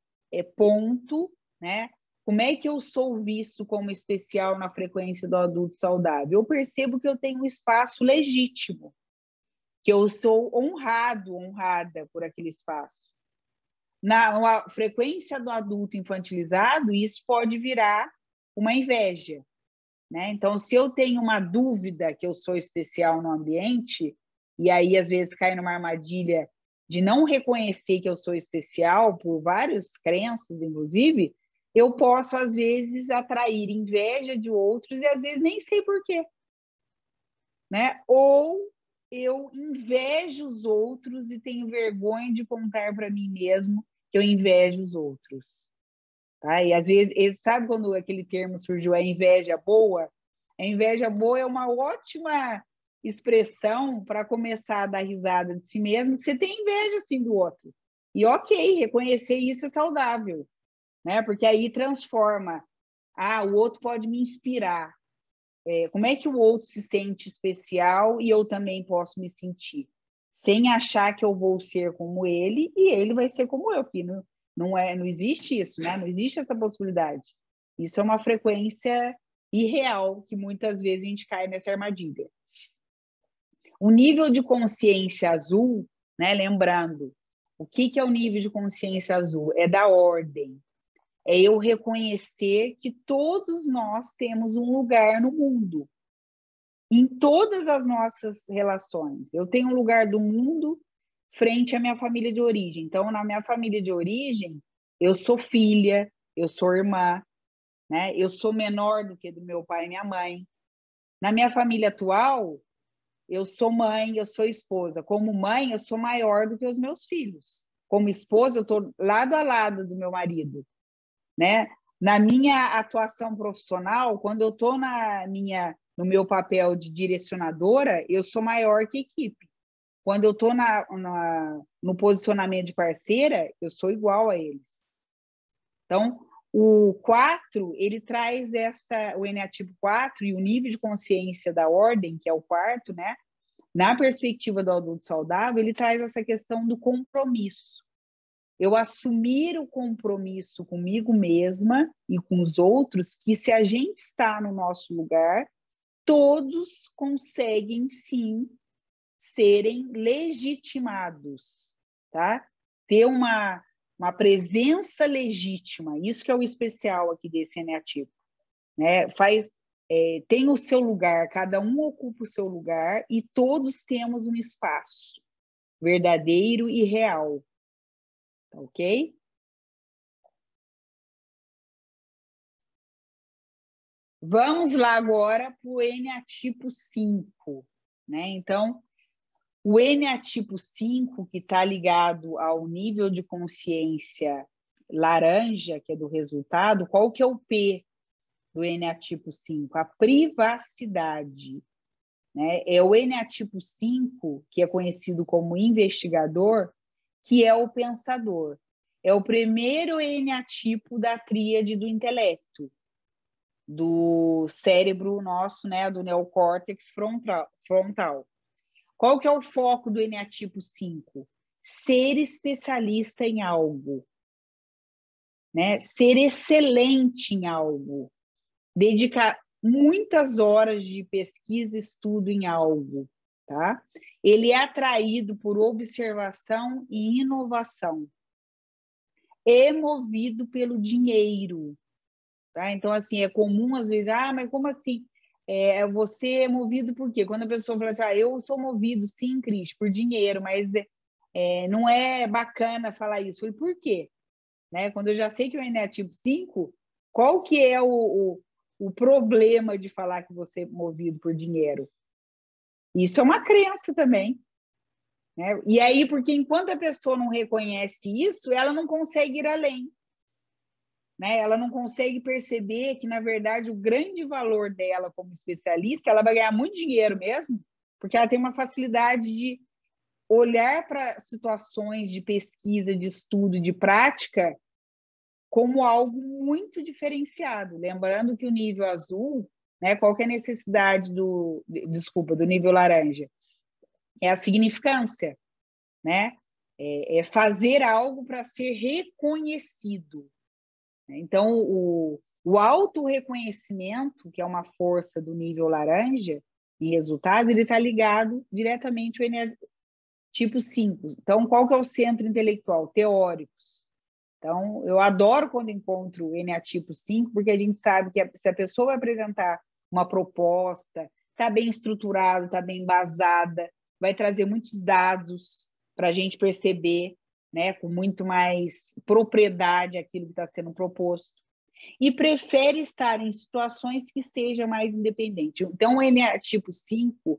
ponto, né? Como é que eu sou visto como especial na frequência do adulto saudável? Eu percebo que eu tenho um espaço legítimo, que eu sou honrada por aquele espaço. Na frequência do adulto infantilizado, isso pode virar uma inveja, né? Então, se eu tenho uma dúvida que eu sou especial no ambiente, e aí às vezes cai numa armadilha de não reconhecer que eu sou especial, por várias crenças, inclusive, eu posso, às vezes, atrair inveja de outros e, às vezes, nem sei por quê. Né? Ou eu invejo os outros e tenho vergonha de contar para mim mesmo que eu invejo os outros. Tá? E, às vezes, sabe quando aquele termo surgiu, a inveja boa? A inveja boa é uma ótima expressão para começar a dar risada de si mesmo, que você tem inveja, assim, do outro. E, ok, reconhecer isso é saudável. Né? Porque aí transforma. O outro pode me inspirar. Como é que o outro se sente especial e eu também posso me sentir? Sem achar que eu vou ser como ele e ele vai ser como eu, porque não existe isso, né? Não existe essa possibilidade. Isso é uma frequência irreal que muitas vezes a gente cai nessa armadilha. O nível de consciência azul, né? Lembrando, o que é o nível de consciência azul? É da ordem. É eu reconhecer que todos nós temos um lugar no mundo, em todas as nossas relações. Eu tenho um lugar do mundo frente à minha família de origem. Então, na minha família de origem, eu sou filha, eu sou irmã, né? Eu sou menor do que do meu pai e minha mãe. Na minha família atual, eu sou mãe, eu sou esposa. Como mãe, eu sou maior do que os meus filhos. Como esposa, eu estou lado a lado do meu marido. Né? Na minha atuação profissional, quando eu estou no meu papel de direcionadora, eu sou maior que a equipe. Quando eu estou no posicionamento de parceira, eu sou igual a eles. Então, o 4, ele traz o eneatipo 4 e o nível de consciência da ordem, que é o 4, né? Na perspectiva do adulto saudável, ele traz essa questão do compromisso. Eu assumir o compromisso comigo mesma e com os outros, que se a gente está no nosso lugar, todos conseguem, sim, serem legitimados, tá? Ter uma presença legítima, isso que é o especial aqui desse eneatipo, né? Tem o seu lugar, cada um ocupa o seu lugar e todos temos um espaço verdadeiro e real. Ok? Vamos lá agora para o eneatipo 5. Né? Então, o eneatipo 5, que está ligado ao nível de consciência laranja, que é do resultado, qual que é o P do eneatipo 5? A privacidade. Né? É o eneatipo 5, que é conhecido como investigador, que é o pensador. É o primeiro eneatipo da tríade do intelecto, do cérebro nosso, né, do neocórtex frontal. Qual que é o foco do eneatipo 5? Ser especialista em algo, né? Ser excelente em algo, dedicar muitas horas de pesquisa e estudo em algo, tá? Ele é atraído por observação e inovação. É movido pelo dinheiro, tá? Então, assim, é comum às vezes, mas como assim? Você é movido por quê? Quando a pessoa fala assim, eu sou movido, sim, Cris, por dinheiro, mas não é bacana falar isso. Eu falei, por quê? Né? Quando eu já sei que eu é tipo 5, qual que é o problema de falar que você é movido por dinheiro? Isso é uma crença também. Né? E aí, porque enquanto a pessoa não reconhece isso, ela não consegue ir além. né? Ela não consegue perceber que, na verdade, o grande valor dela como especialista, ela vai ganhar muito dinheiro mesmo, porque ela tem uma facilidade de olhar para situações de pesquisa, de estudo, de prática, como algo muito diferenciado. Lembrando que o nível azul, né, qual que é a necessidade do nível laranja? É a significância, né? É fazer algo para ser reconhecido. Então, o autorreconhecimento, que é uma força do nível laranja, em resultados, ele está ligado diretamente ao tipo 5. Então, qual que é o centro intelectual? Teóricos. Então, eu adoro quando encontro o NA tipo 5, porque a gente sabe que se a pessoa vai apresentar uma proposta, está bem estruturada, está bem embasada, vai trazer muitos dados para a gente perceber, né, com muito mais propriedade aquilo que está sendo proposto. E prefere estar em situações que seja mais independente. Então, o NA tipo 5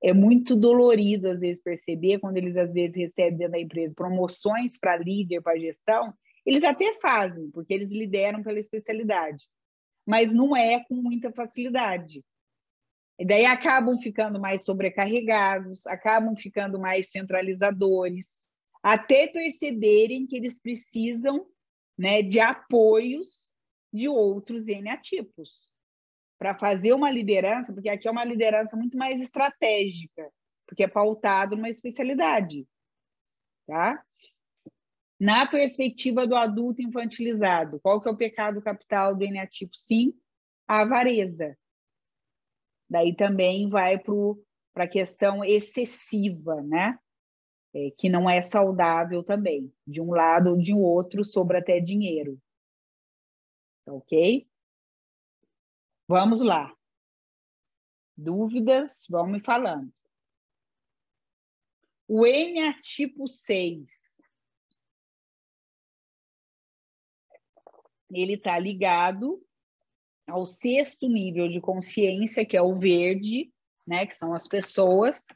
é muito dolorido, às vezes, perceber, quando eles, às vezes, recebem dentro da empresa promoções para líder, para gestão, eles até fazem, porque eles lideram pela especialidade, mas não é com muita facilidade. E daí acabam ficando mais sobrecarregados, acabam ficando mais centralizadores, até perceberem que eles precisam, né, de apoios de outros NA-tipos para fazer uma liderança, porque aqui é uma liderança muito mais estratégica, porque é pautado numa especialidade, tá? Na perspectiva do adulto infantilizado, qual que é o pecado capital do NA tipo 5? A avareza. Daí também vai para a questão excessiva, né? Que não é saudável também. De um lado ou de outro, sobra até dinheiro. Ok? Vamos lá. Dúvidas? Vão me falando. O NA tipo 6. Ele está ligado ao 6º nível de consciência, que é o verde, né, que são as pessoas,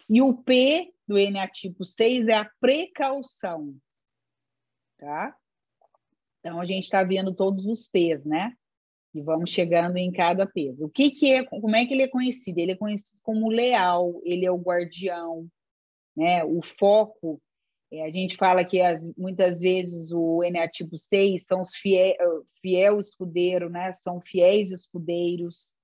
e o P do NA tipo 6 é a precaução, tá? Então, a gente está vendo todos os P's, né? E vamos chegando em cada P. Como é que ele é conhecido? Ele é conhecido como leal, ele é o guardião, né? O foco, a gente fala que muitas vezes o NA tipo 6 são os fiel escudeiro, né? São fiéis escudeiros.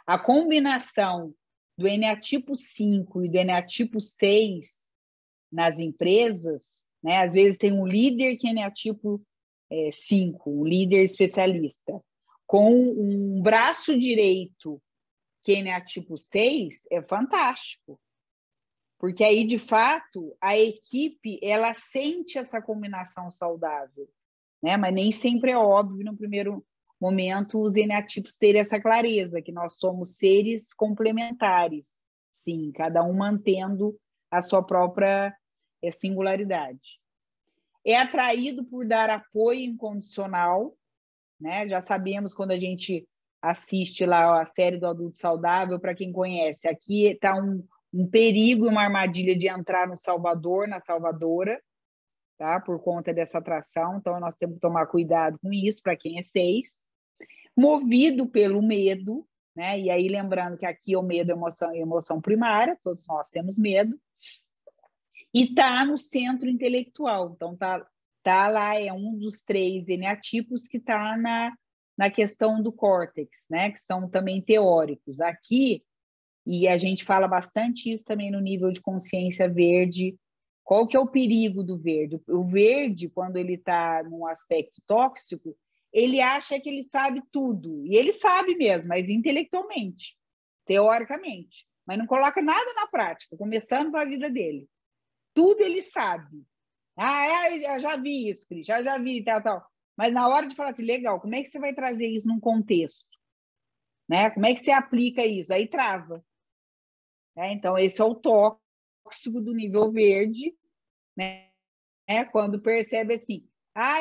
A combinação do NA tipo 5 e do NA tipo 6 nas empresas, né? Às vezes tem um líder que é NA tipo 5, um líder especialista, com um braço direito que é NA tipo 6, é fantástico. Porque aí, de fato, a equipe ela sente essa combinação saudável, né? Mas nem sempre é óbvio, no primeiro momento, os NA-tipos terem essa clareza, que nós somos seres complementares, sim, cada um mantendo a sua própria singularidade. É atraído por dar apoio incondicional, né? Já sabemos quando a gente assiste lá a série do Adulto Saudável, para quem conhece, aqui está um perigo e uma armadilha de entrar no Salvador, na Salvadora, tá? Por conta dessa atração. Então, nós temos que tomar cuidado com isso, para quem é 6. Movido pelo medo, né? E aí, lembrando que aqui o medo é emoção primária, todos nós temos medo. E está no centro intelectual. Então, tá lá, é um dos 3 NA-tipos que está na questão do córtex, né? Que são também teóricos. Aqui, e a gente fala bastante isso também no nível de consciência verde. Qual que é o perigo do verde? O verde, quando ele está num aspecto tóxico, ele acha que ele sabe tudo. E ele sabe mesmo, mas intelectualmente, teoricamente. Mas não coloca nada na prática, começando para a vida dele. Tudo ele sabe. Eu já vi isso, Cris, já vi, tal. Mas na hora de falar assim, legal, como é que você vai trazer isso num contexto? Né? Como é que você aplica isso? Aí trava. Então, esse é o tóxico do nível verde, né? Quando percebe assim,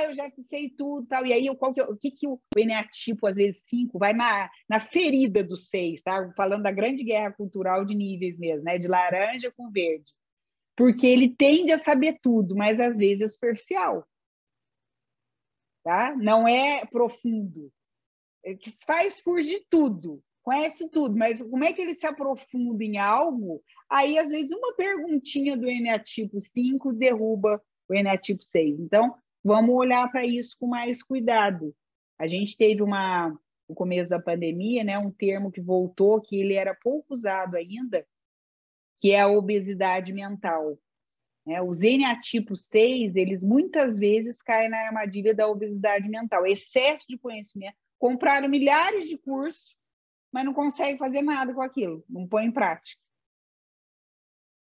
eu já sei tudo, tal. E aí, o que o NA-tipo, às vezes 5, vai na ferida do 6, tá? Falando da grande guerra cultural de níveis mesmo, né? De laranja com verde. Porque ele tende a saber tudo, mas às vezes é superficial. tá? Não é profundo. Faz curso de tudo, conhece tudo, mas como é que ele se aprofunda em algo? Aí, às vezes, uma perguntinha do eneatipo 5 derruba o eneatipo 6. Então, vamos olhar para isso com mais cuidado. A gente teve no começo da pandemia, né, um termo que voltou, que ele era pouco usado ainda, que é a obesidade mental. Os eneatipos 6, eles muitas vezes caem na armadilha da obesidade mental, excesso de conhecimento. Compraram milhares de cursos, mas não conseguem fazer nada com aquilo, não põe em prática.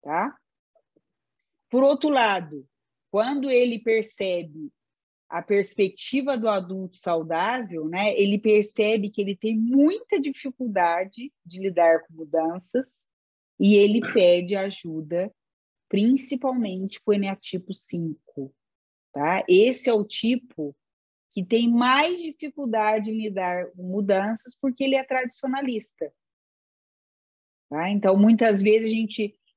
Tá? Por outro lado, quando ele percebe a perspectiva do adulto saudável, né, ele percebe que ele tem muita dificuldade de lidar com mudanças e ele pede ajuda, principalmente para o eneatipo 5. Tá? Esse é o tipo que tem mais dificuldade em lidar com mudanças porque ele é tradicionalista. Tá? Então, muitas vezes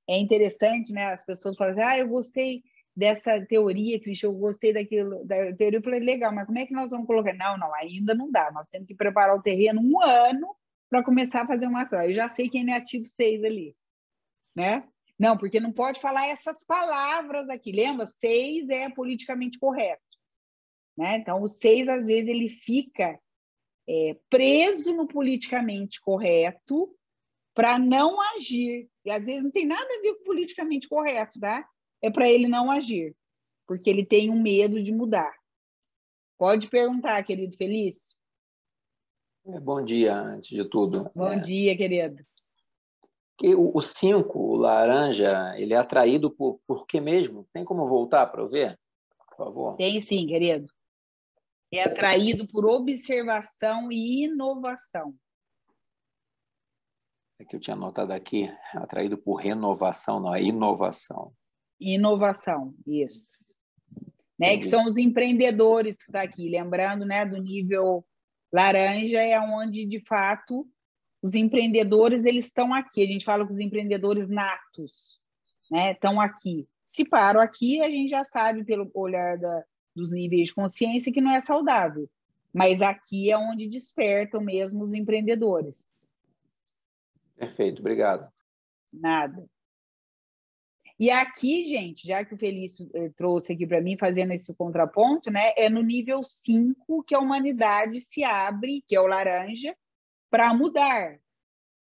é interessante, né? As pessoas falam assim, eu gostei dessa teoria, Cristian, eu gostei da teoria. Eu falei, legal, mas como é que nós vamos colocar? Não, ainda não dá. Nós temos que preparar o terreno 1 ano para começar a fazer uma ação. Eu já sei quem é ativo 6 ali, né? Não, porque não pode falar essas palavras aqui. Lembra? 6 é politicamente correto. Né? Então, o 6, às vezes, ele fica preso no politicamente correto para não agir. E, às vezes, não tem nada a ver com politicamente correto, tá? É para ele não agir, porque ele tem um medo de mudar. Pode perguntar, querido Felício. Bom dia, antes de tudo. Bom dia, querido. O 5, o laranja, ele é atraído por quê mesmo? Tem como voltar para eu ver, por favor? Tem sim, querido. É atraído por observação e inovação. É que eu tinha anotado aqui, atraído por renovação, não é inovação. Inovação, isso. Né, que são os empreendedores que estão aqui. Lembrando, né, do nível laranja é onde, de fato, os empreendedores eles estão aqui. A gente fala que os empreendedores natos, né, estão aqui. Se param aqui, a gente já sabe, pelo olhar dos níveis de consciência, que não é saudável. Mas aqui é onde despertam mesmo os empreendedores. Perfeito, obrigado. Nada. E aqui, gente, já que o Felício trouxe aqui para mim, fazendo esse contraponto, né, é no nível 5 que a humanidade se abre, que é o laranja, para mudar.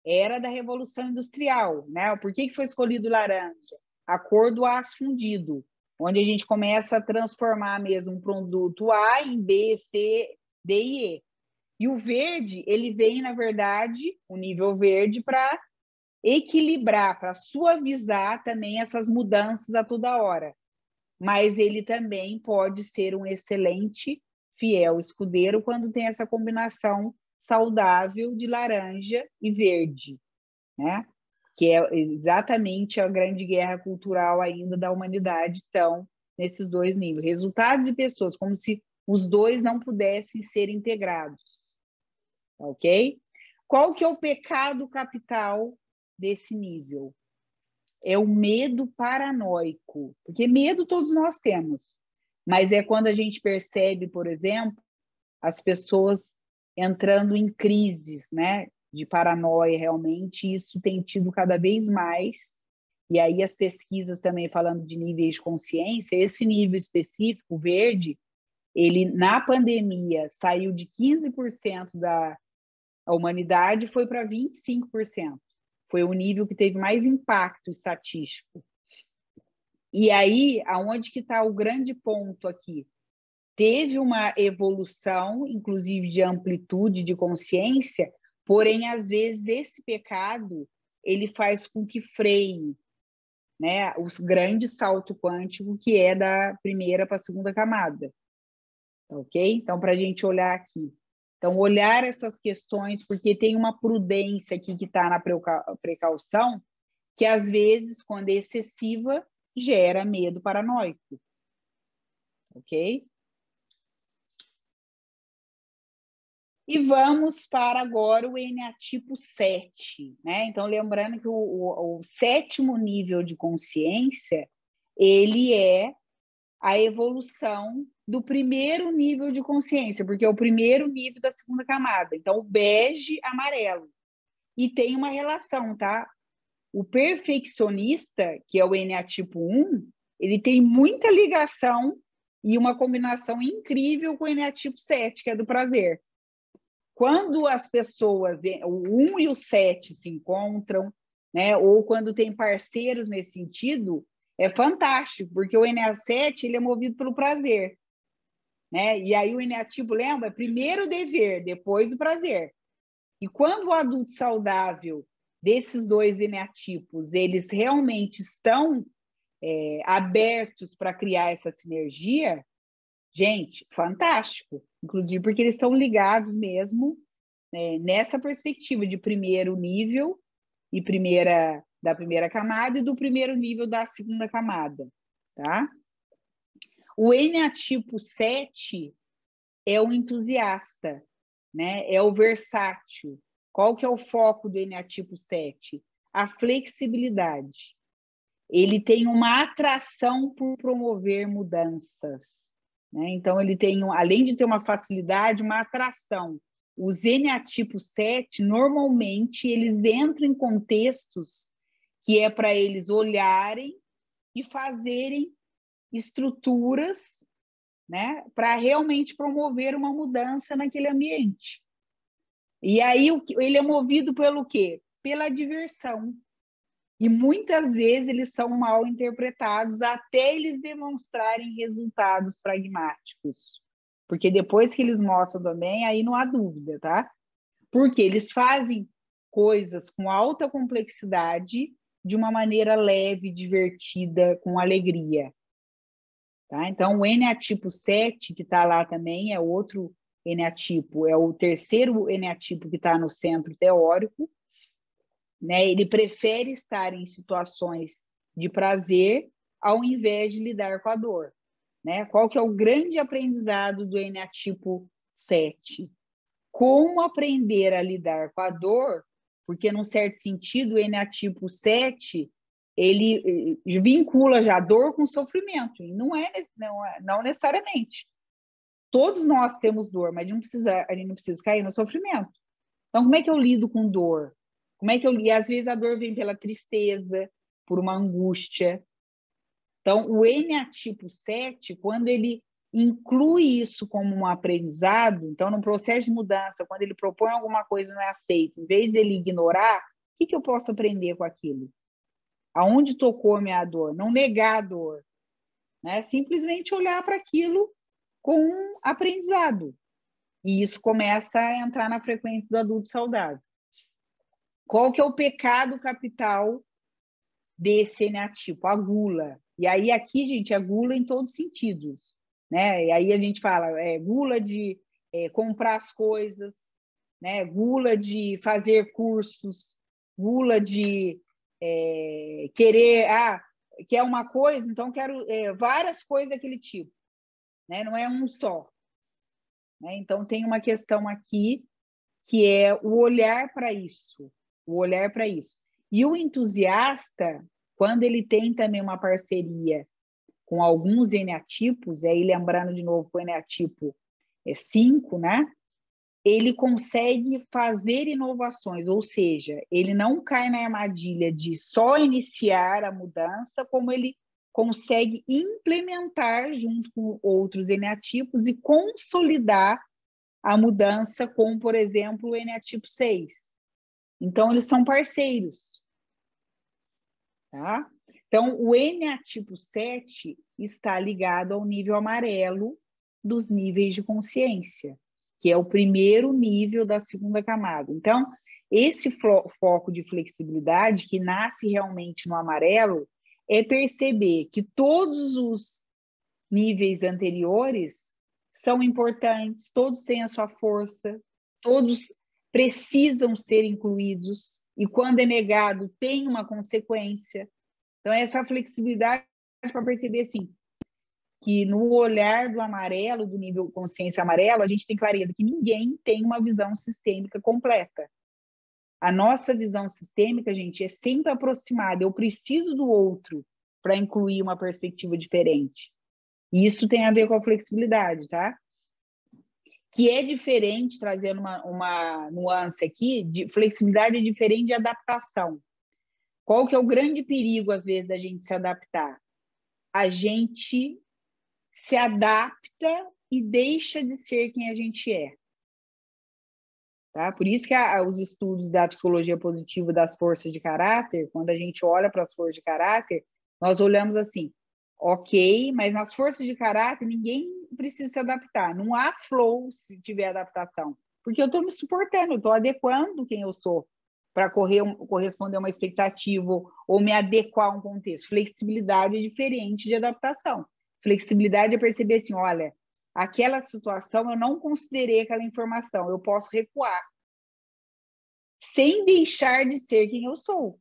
Era da Revolução Industrial, né? Por que foi escolhido o laranja? A cor do aço fundido, onde a gente começa a transformar mesmo um produto A em B, C, D e E. E o verde, ele vem, na verdade, o nível verde, para equilibrar, para suavizar também essas mudanças a toda hora. Mas ele também pode ser um excelente fiel escudeiro quando tem essa combinação saudável de laranja e verde, né? Que é exatamente a grande guerra cultural ainda da humanidade, estão nesses dois níveis. Resultados e pessoas, como se os dois não pudessem ser integrados. Ok? Qual que é o pecado capital desse nível? É o medo paranoico, porque medo todos nós temos, mas é quando a gente percebe, por exemplo, as pessoas entrando em crises, né, de paranoia realmente, isso tem tido cada vez mais, e aí as pesquisas também falando de níveis de consciência, esse nível específico, verde, ele na pandemia saiu de 15% da humanidade, foi para 25%. Foi o nível que teve mais impacto estatístico. E aí, aonde que está o grande ponto aqui? Teve uma evolução, inclusive de amplitude de consciência, porém, às vezes, esse pecado ele faz com que freie, né, o grande salto quântico que é da primeira para a segunda camada. Ok? Então, para a gente olhar aqui. Então, olhar essas questões, porque tem uma prudência aqui que está na precaução, que às vezes, quando é excessiva, gera medo paranoico. Ok? E vamos para agora o eneatipo 7, né? Então, lembrando que o 7º nível de consciência, ele é a evolução do primeiro nível de consciência, porque é o primeiro nível da segunda camada. Então, o bege, amarelo. E tem uma relação, tá? O perfeccionista, que é o eneatipo 1, ele tem muita ligação e uma combinação incrível com o eneatipo 7, que é do prazer. Quando as pessoas, o 1 e o 7 se encontram, né, ou quando tem parceiros nesse sentido, é fantástico, porque o ENEA7 ele é movido pelo prazer. Né? E aí o eneatipo, lembra? Primeiro o dever, depois o prazer. E quando o adulto saudável desses dois eneatipos, eles realmente estão abertos para criar essa sinergia, gente, fantástico. Inclusive porque eles estão ligados mesmo nessa perspectiva de primeiro nível e da primeira camada e do primeiro nível da segunda camada, tá? O eneatipo 7 é o entusiasta, né? É o versátil. Qual que é o foco do eneatipo 7? A flexibilidade. Ele tem uma atração por promover mudanças, né? Então, ele tem, além de ter uma facilidade, uma atração. Os eneatipos 7, normalmente, eles entram em contextos que é para eles olharem e fazerem estruturas, né, para realmente promover uma mudança naquele ambiente. E aí ele é movido pelo quê? Pela diversão. E muitas vezes eles são mal interpretados até eles demonstrarem resultados pragmáticos. Porque depois que eles mostram também, aí não há dúvida, tá? Porque eles fazem coisas com alta complexidade de uma maneira leve, divertida, com alegria. Tá? Então, o eneatipo 7, que está lá também, é outro eneatipo, é o terceiro eneatipo que está no centro teórico, né? Ele prefere estar em situações de prazer ao invés de lidar com a dor. Né? Qual que é o grande aprendizado do eneatipo 7? Como aprender a lidar com a dor, porque, num certo sentido, o eneatipo 7 ele vincula já a dor com sofrimento, e não necessariamente. Todos nós temos dor, mas a gente não precisa cair no sofrimento. Então, como é que eu lido com dor? E às vezes a dor vem pela tristeza, por uma angústia. Então, o eneatipo 7, quando ele inclui isso como um aprendizado, então, no processo de mudança, quando ele propõe alguma coisa e não é aceito, em vez dele ignorar, o que eu posso aprender com aquilo? Aonde tocou a minha dor? Não negar a dor, né? Simplesmente olhar para aquilo com um aprendizado. E isso começa a entrar na frequência do adulto saudável. Qual que é o pecado capital desse eneatipo? A gula. E aí aqui, gente, é gula em todos os sentidos. Né? E aí a gente fala gula de comprar as coisas, né? Gula de fazer cursos, gula de querer, quer uma coisa, então quero várias coisas daquele tipo, né? Não é um só. Né? Então, tem uma questão aqui que é o olhar para isso, E o entusiasta, quando ele tem também uma parceria com alguns eneatipos, aí lembrando de novo que o eneatipo 5, né? Ele consegue fazer inovações, ou seja, ele não cai na armadilha de só iniciar a mudança, como ele consegue implementar junto com outros eneatipos e consolidar a mudança com, por exemplo, o eneatipo 6. Então, eles são parceiros. Tá? Então, o eneatipo 7 está ligado ao nível amarelo dos níveis de consciência, que é o primeiro nível da segunda camada. Então, esse foco de flexibilidade, que nasce realmente no amarelo, é perceber que todos os níveis anteriores são importantes, todos têm a sua força, todos precisam ser incluídos, e quando é negado, tem uma consequência. Então, essa flexibilidade para perceber, assim, que no olhar do amarelo, do nível consciência amarelo, a gente tem clareza que ninguém tem uma visão sistêmica completa. A nossa visão sistêmica, gente, é sempre aproximada. Eu preciso do outro para incluir uma perspectiva diferente. E isso tem a ver com a flexibilidade, tá? Que é diferente, trazendo uma nuance aqui, de flexibilidade é diferente de adaptação. Qual que é o grande perigo, às vezes, da gente se adaptar? A gente se adapta e deixa de ser quem a gente é. Tá? Por isso que os estudos da psicologia positiva das forças de caráter, quando a gente olha para as forças de caráter, nós olhamos assim, ok, mas nas forças de caráter ninguém precisa se adaptar. Não há flow se tiver adaptação. Porque eu estou me suportando, eu estou adequando quem eu sou para corresponder a uma expectativa ou me adequar a um contexto. Flexibilidade é diferente de adaptação. Flexibilidade é perceber assim, olha, aquela situação eu não considerei aquela informação, eu posso recuar. Sem deixar de ser quem eu sou.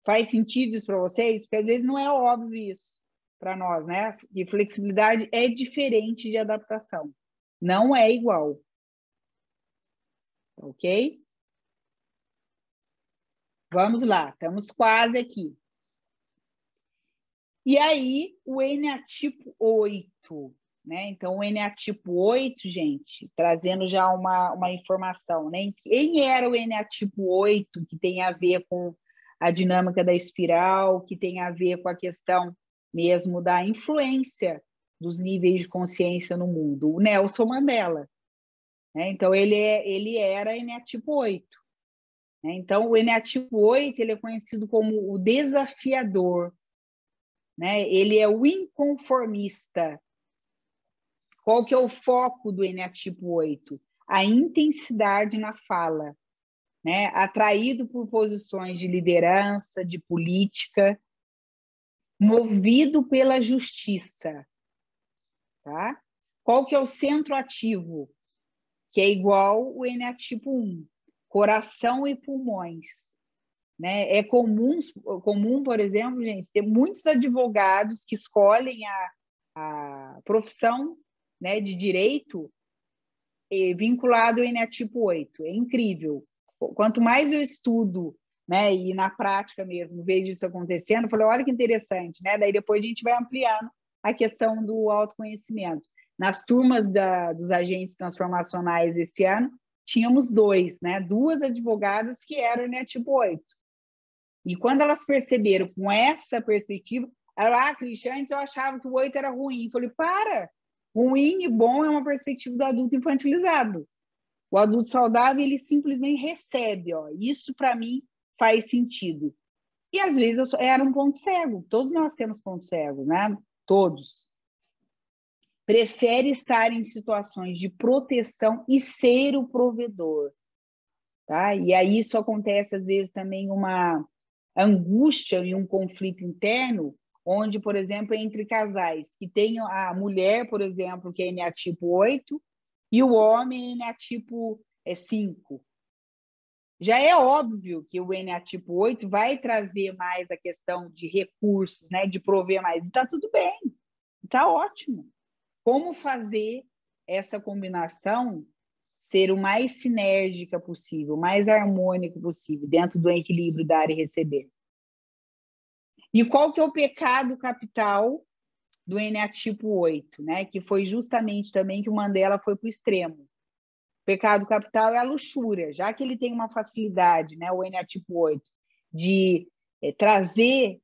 Faz sentido isso para vocês? Porque às vezes não é óbvio isso para nós, né? E flexibilidade é diferente de adaptação. Não é igual. Ok? Vamos lá, estamos quase aqui. E aí, o eneatipo 8, né? Então, o eneatipo 8, gente, trazendo já uma informação, né? Quem era o eneatipo 8, que tem a ver com a dinâmica da espiral, que tem a ver com a questão mesmo da influência dos níveis de consciência no mundo? O Nelson Mandela. Né? Então, ele era eneatipo 8. Né? Então, o eneatipo 8 ele é conhecido como o desafiador. Né? Ele é o inconformista. Qual que é o foco do eneatipo 8? A intensidade na fala, né? Atraído por posições de liderança, de política, movido pela justiça. Tá? Qual que é o centro ativo? Que é igual o eneatipo 1, coração e pulmões. Né? É comum, por exemplo, gente, ter muitos advogados que escolhem a profissão, né, de direito vinculado ao eneatipo 8. É incrível. Quanto mais eu estudo, né, e na prática mesmo vejo isso acontecendo, eu falei, olha que interessante, né? Daí depois a gente vai ampliando a questão do autoconhecimento. Nas turmas dos agentes transformacionais esse ano, tínhamos 2, né? 2 advogadas que eram eneatipo 8. E quando elas perceberam com essa perspectiva, ela, Cristian, antes eu achava que o 8 era ruim. Eu falei, para! Ruim e bom é uma perspectiva do adulto infantilizado. O adulto saudável, ele simplesmente recebe. Ó, isso, para mim, faz sentido. E, às vezes, eu era um ponto cego. Todos nós temos pontos cegos, né? Todos. Prefere estar em situações de proteção e ser o provedor. Tá? E aí isso acontece, às vezes, também uma angústia e um conflito interno, onde, por exemplo, entre casais, que tem a mulher, por exemplo, que é eneatipo 8, e o homem eneatipo 5. Já é óbvio que o eneatipo 8 vai trazer mais a questão de recursos, né, de prover mais. E está tudo bem, está ótimo. Como fazer essa combinação ser o mais sinérgica possível, o mais harmônico possível, dentro do equilíbrio dar e receber. E qual que é o pecado capital do eneatipo 8, né? Que foi justamente também que o Mandela foi para o extremo. O pecado capital é a luxúria, já que ele tem uma facilidade, né, o eneatipo 8, de trazer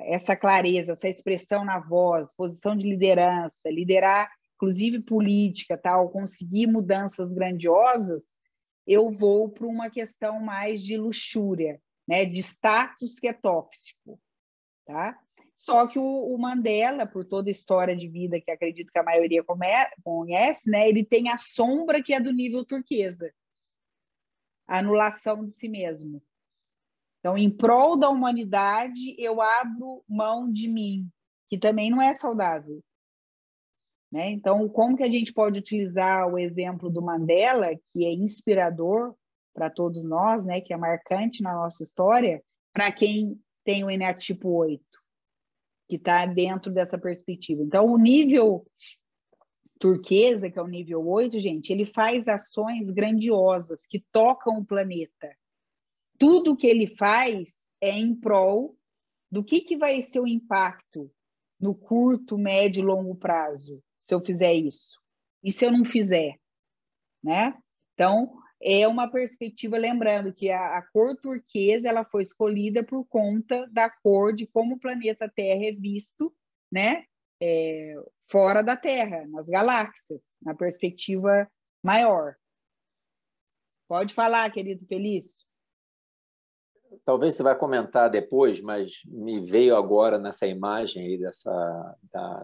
essa clareza, essa expressão na voz, posição de liderança, liderar inclusive política, tal, conseguir mudanças grandiosas, eu vou para uma questão mais de luxúria, né, de status que é tóxico. Tá? Só que o Mandela, por toda a história de vida que acredito que a maioria conhece, né, ele tem a sombra que é do nível turquesa, a anulação de si mesmo. Então, em prol da humanidade, eu abro mão de mim, que também não é saudável. Né? Então, como que a gente pode utilizar o exemplo do Mandela, que é inspirador para todos nós, né? Que é marcante na nossa história, para quem tem o eneatipo 8, que está dentro dessa perspectiva. Então, o nível turquesa, que é o nível 8, gente, ele faz ações grandiosas que tocam o planeta. Tudo que ele faz é em prol do que vai ser o impacto no curto, médio e longo prazo, se eu fizer isso? E se eu não fizer? Né? Então, é uma perspectiva, lembrando que a cor turquesa ela foi escolhida por conta da cor de como o planeta Terra é visto, né? Fora da Terra, nas galáxias, na perspectiva maior. Pode falar, querido Felício. Talvez você vai comentar depois, mas me veio agora nessa imagem aí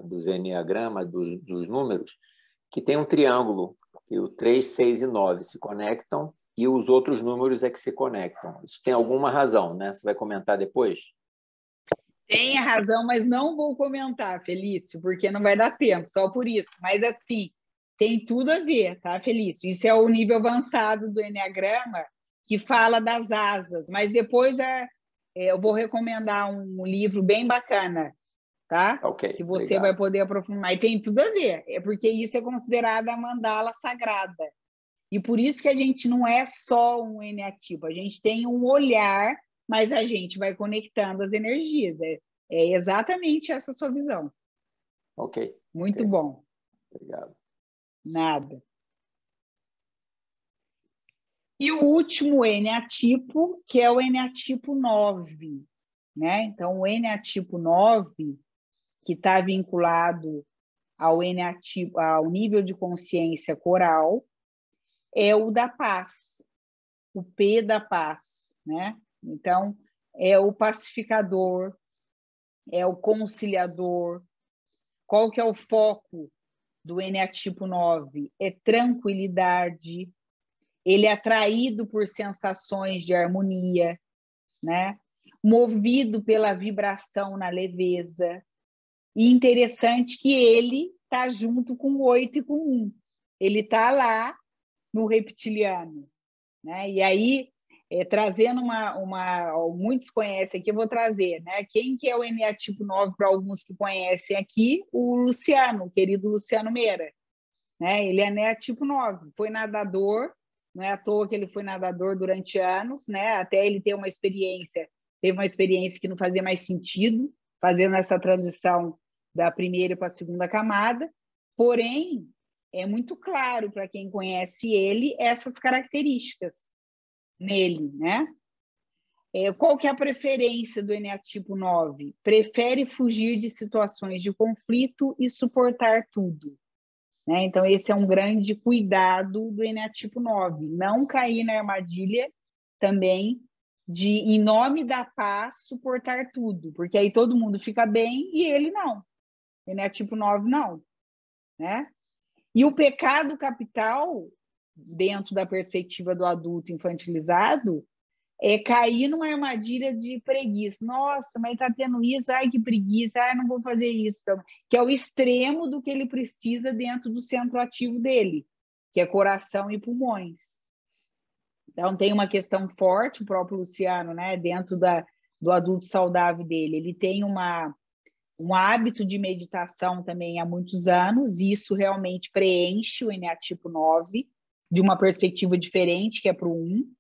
dos enneagramas, dos números, que tem um triângulo, que o 3, 6 e 9 se conectam e os outros números é que se conectam. Isso tem alguma razão, né? Você vai comentar depois? Tem razão, mas não vou comentar, Felício, porque não vai dar tempo, só por isso. Mas, assim, tem tudo a ver, tá, Felício? Isso é o nível avançado do enneagrama, que fala das asas, mas depois eu vou recomendar um livro bem bacana, tá? Ok, que você obrigado. vai poder aprofundar. E tem tudo a ver, porque isso é considerado a mandala sagrada. E por isso que a gente não é só um eneatipo, a gente tem um olhar, mas a gente vai conectando as energias. É exatamente essa sua visão. Ok. Muito okay. bom. Obrigado. Nada. E o último eneatipo, que é o eneatipo 9. Né? Então, o eneatipo 9, que está vinculado ao eneatipo, ao nível de consciência coral, é o da paz, o P da paz. Né? Então, é o pacificador, é o conciliador. Qual que é o foco do eneatipo 9? É tranquilidade. Ele é atraído por sensações de harmonia, né? Movido pela vibração na leveza. E interessante que ele está junto com o 8 e com o 1. Ele está lá no reptiliano. Né? E aí, trazendo muitos conhecem aqui, eu vou trazer. Né? Quem que é o eneatipo 9 para alguns que conhecem aqui? O Luciano, o querido Luciano Meira. Né? Ele é eneatipo 9, foi nadador. Não é à toa que ele foi nadador durante anos, né? Até ele ter uma experiência, teve uma experiência que não fazia mais sentido, fazendo essa transição da primeira para a segunda camada. Porém, é muito claro para quem conhece ele essas características nele, né? Qual que é a preferência do eneatipo 9? Prefere fugir de situações de conflito e suportar tudo. Né? Então, esse é um grande cuidado do eneatipo 9, não cair na armadilha também de, em nome da paz, suportar tudo, porque aí todo mundo fica bem e ele não. Eneatipo 9 não. Né? E o pecado capital, dentro da perspectiva do adulto infantilizado, é cair numa armadilha de preguiça. Nossa, mas está tendo isso, ai que preguiça, ai não vou fazer isso. Que é o extremo do que ele precisa dentro do centro ativo dele, que é coração e pulmões. Então tem uma questão forte, o próprio Luciano, né, dentro do adulto saudável dele. Ele tem um hábito de meditação também há muitos anos, e isso realmente preenche o eneatipo 9 de uma perspectiva diferente, que é para o 1.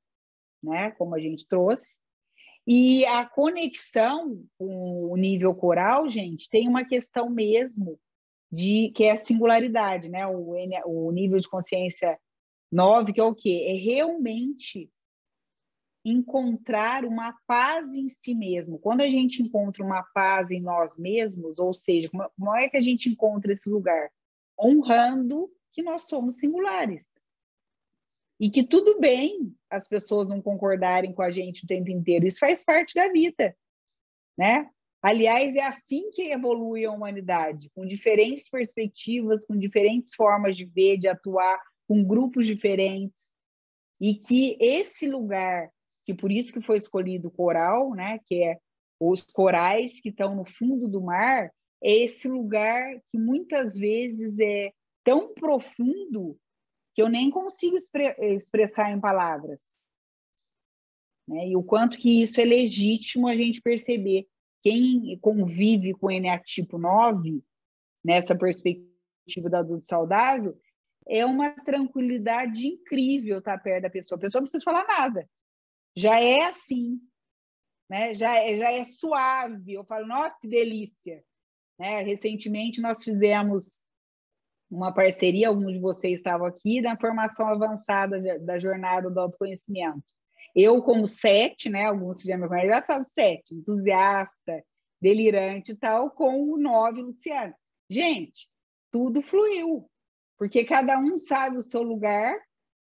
Né, como a gente trouxe. E a conexão com o nível coral, gente, tem uma questão mesmo que é a singularidade, né? O nível de consciência 9, que é o quê? É realmente encontrar uma paz em si mesmo. Quando a gente encontra uma paz em nós mesmos, ou seja, como é que a gente encontra esse lugar? Honrando que nós somos singulares. E que tudo bem as pessoas não concordarem com a gente o tempo inteiro. Isso faz parte da vida, né? Aliás, é assim que evolui a humanidade, com diferentes perspectivas, com diferentes formas de ver, de atuar, com grupos diferentes. E que esse lugar, que por isso que foi escolhido o coral, né? Que é os corais que estão no fundo do mar, é esse lugar que muitas vezes é tão profundo que eu nem consigo expressar em palavras. Né? E o quanto que isso é legítimo a gente perceber. Quem convive com o eneatipo 9, nessa perspectiva do adulto saudável, é uma tranquilidade incrível estar perto da pessoa. A pessoa não precisa falar nada. Já é assim. Né? Já é suave. Eu falo, nossa, que delícia. né? Recentemente, nós fizemos uma parceria, alguns de vocês estavam aqui, na formação avançada da jornada do autoconhecimento. Eu, como 7, né? Alguns que já me conhecem, já sabem 7, entusiasta, delirante e tal, com o 9, Luciano. Gente, tudo fluiu, porque cada um sabe o seu lugar,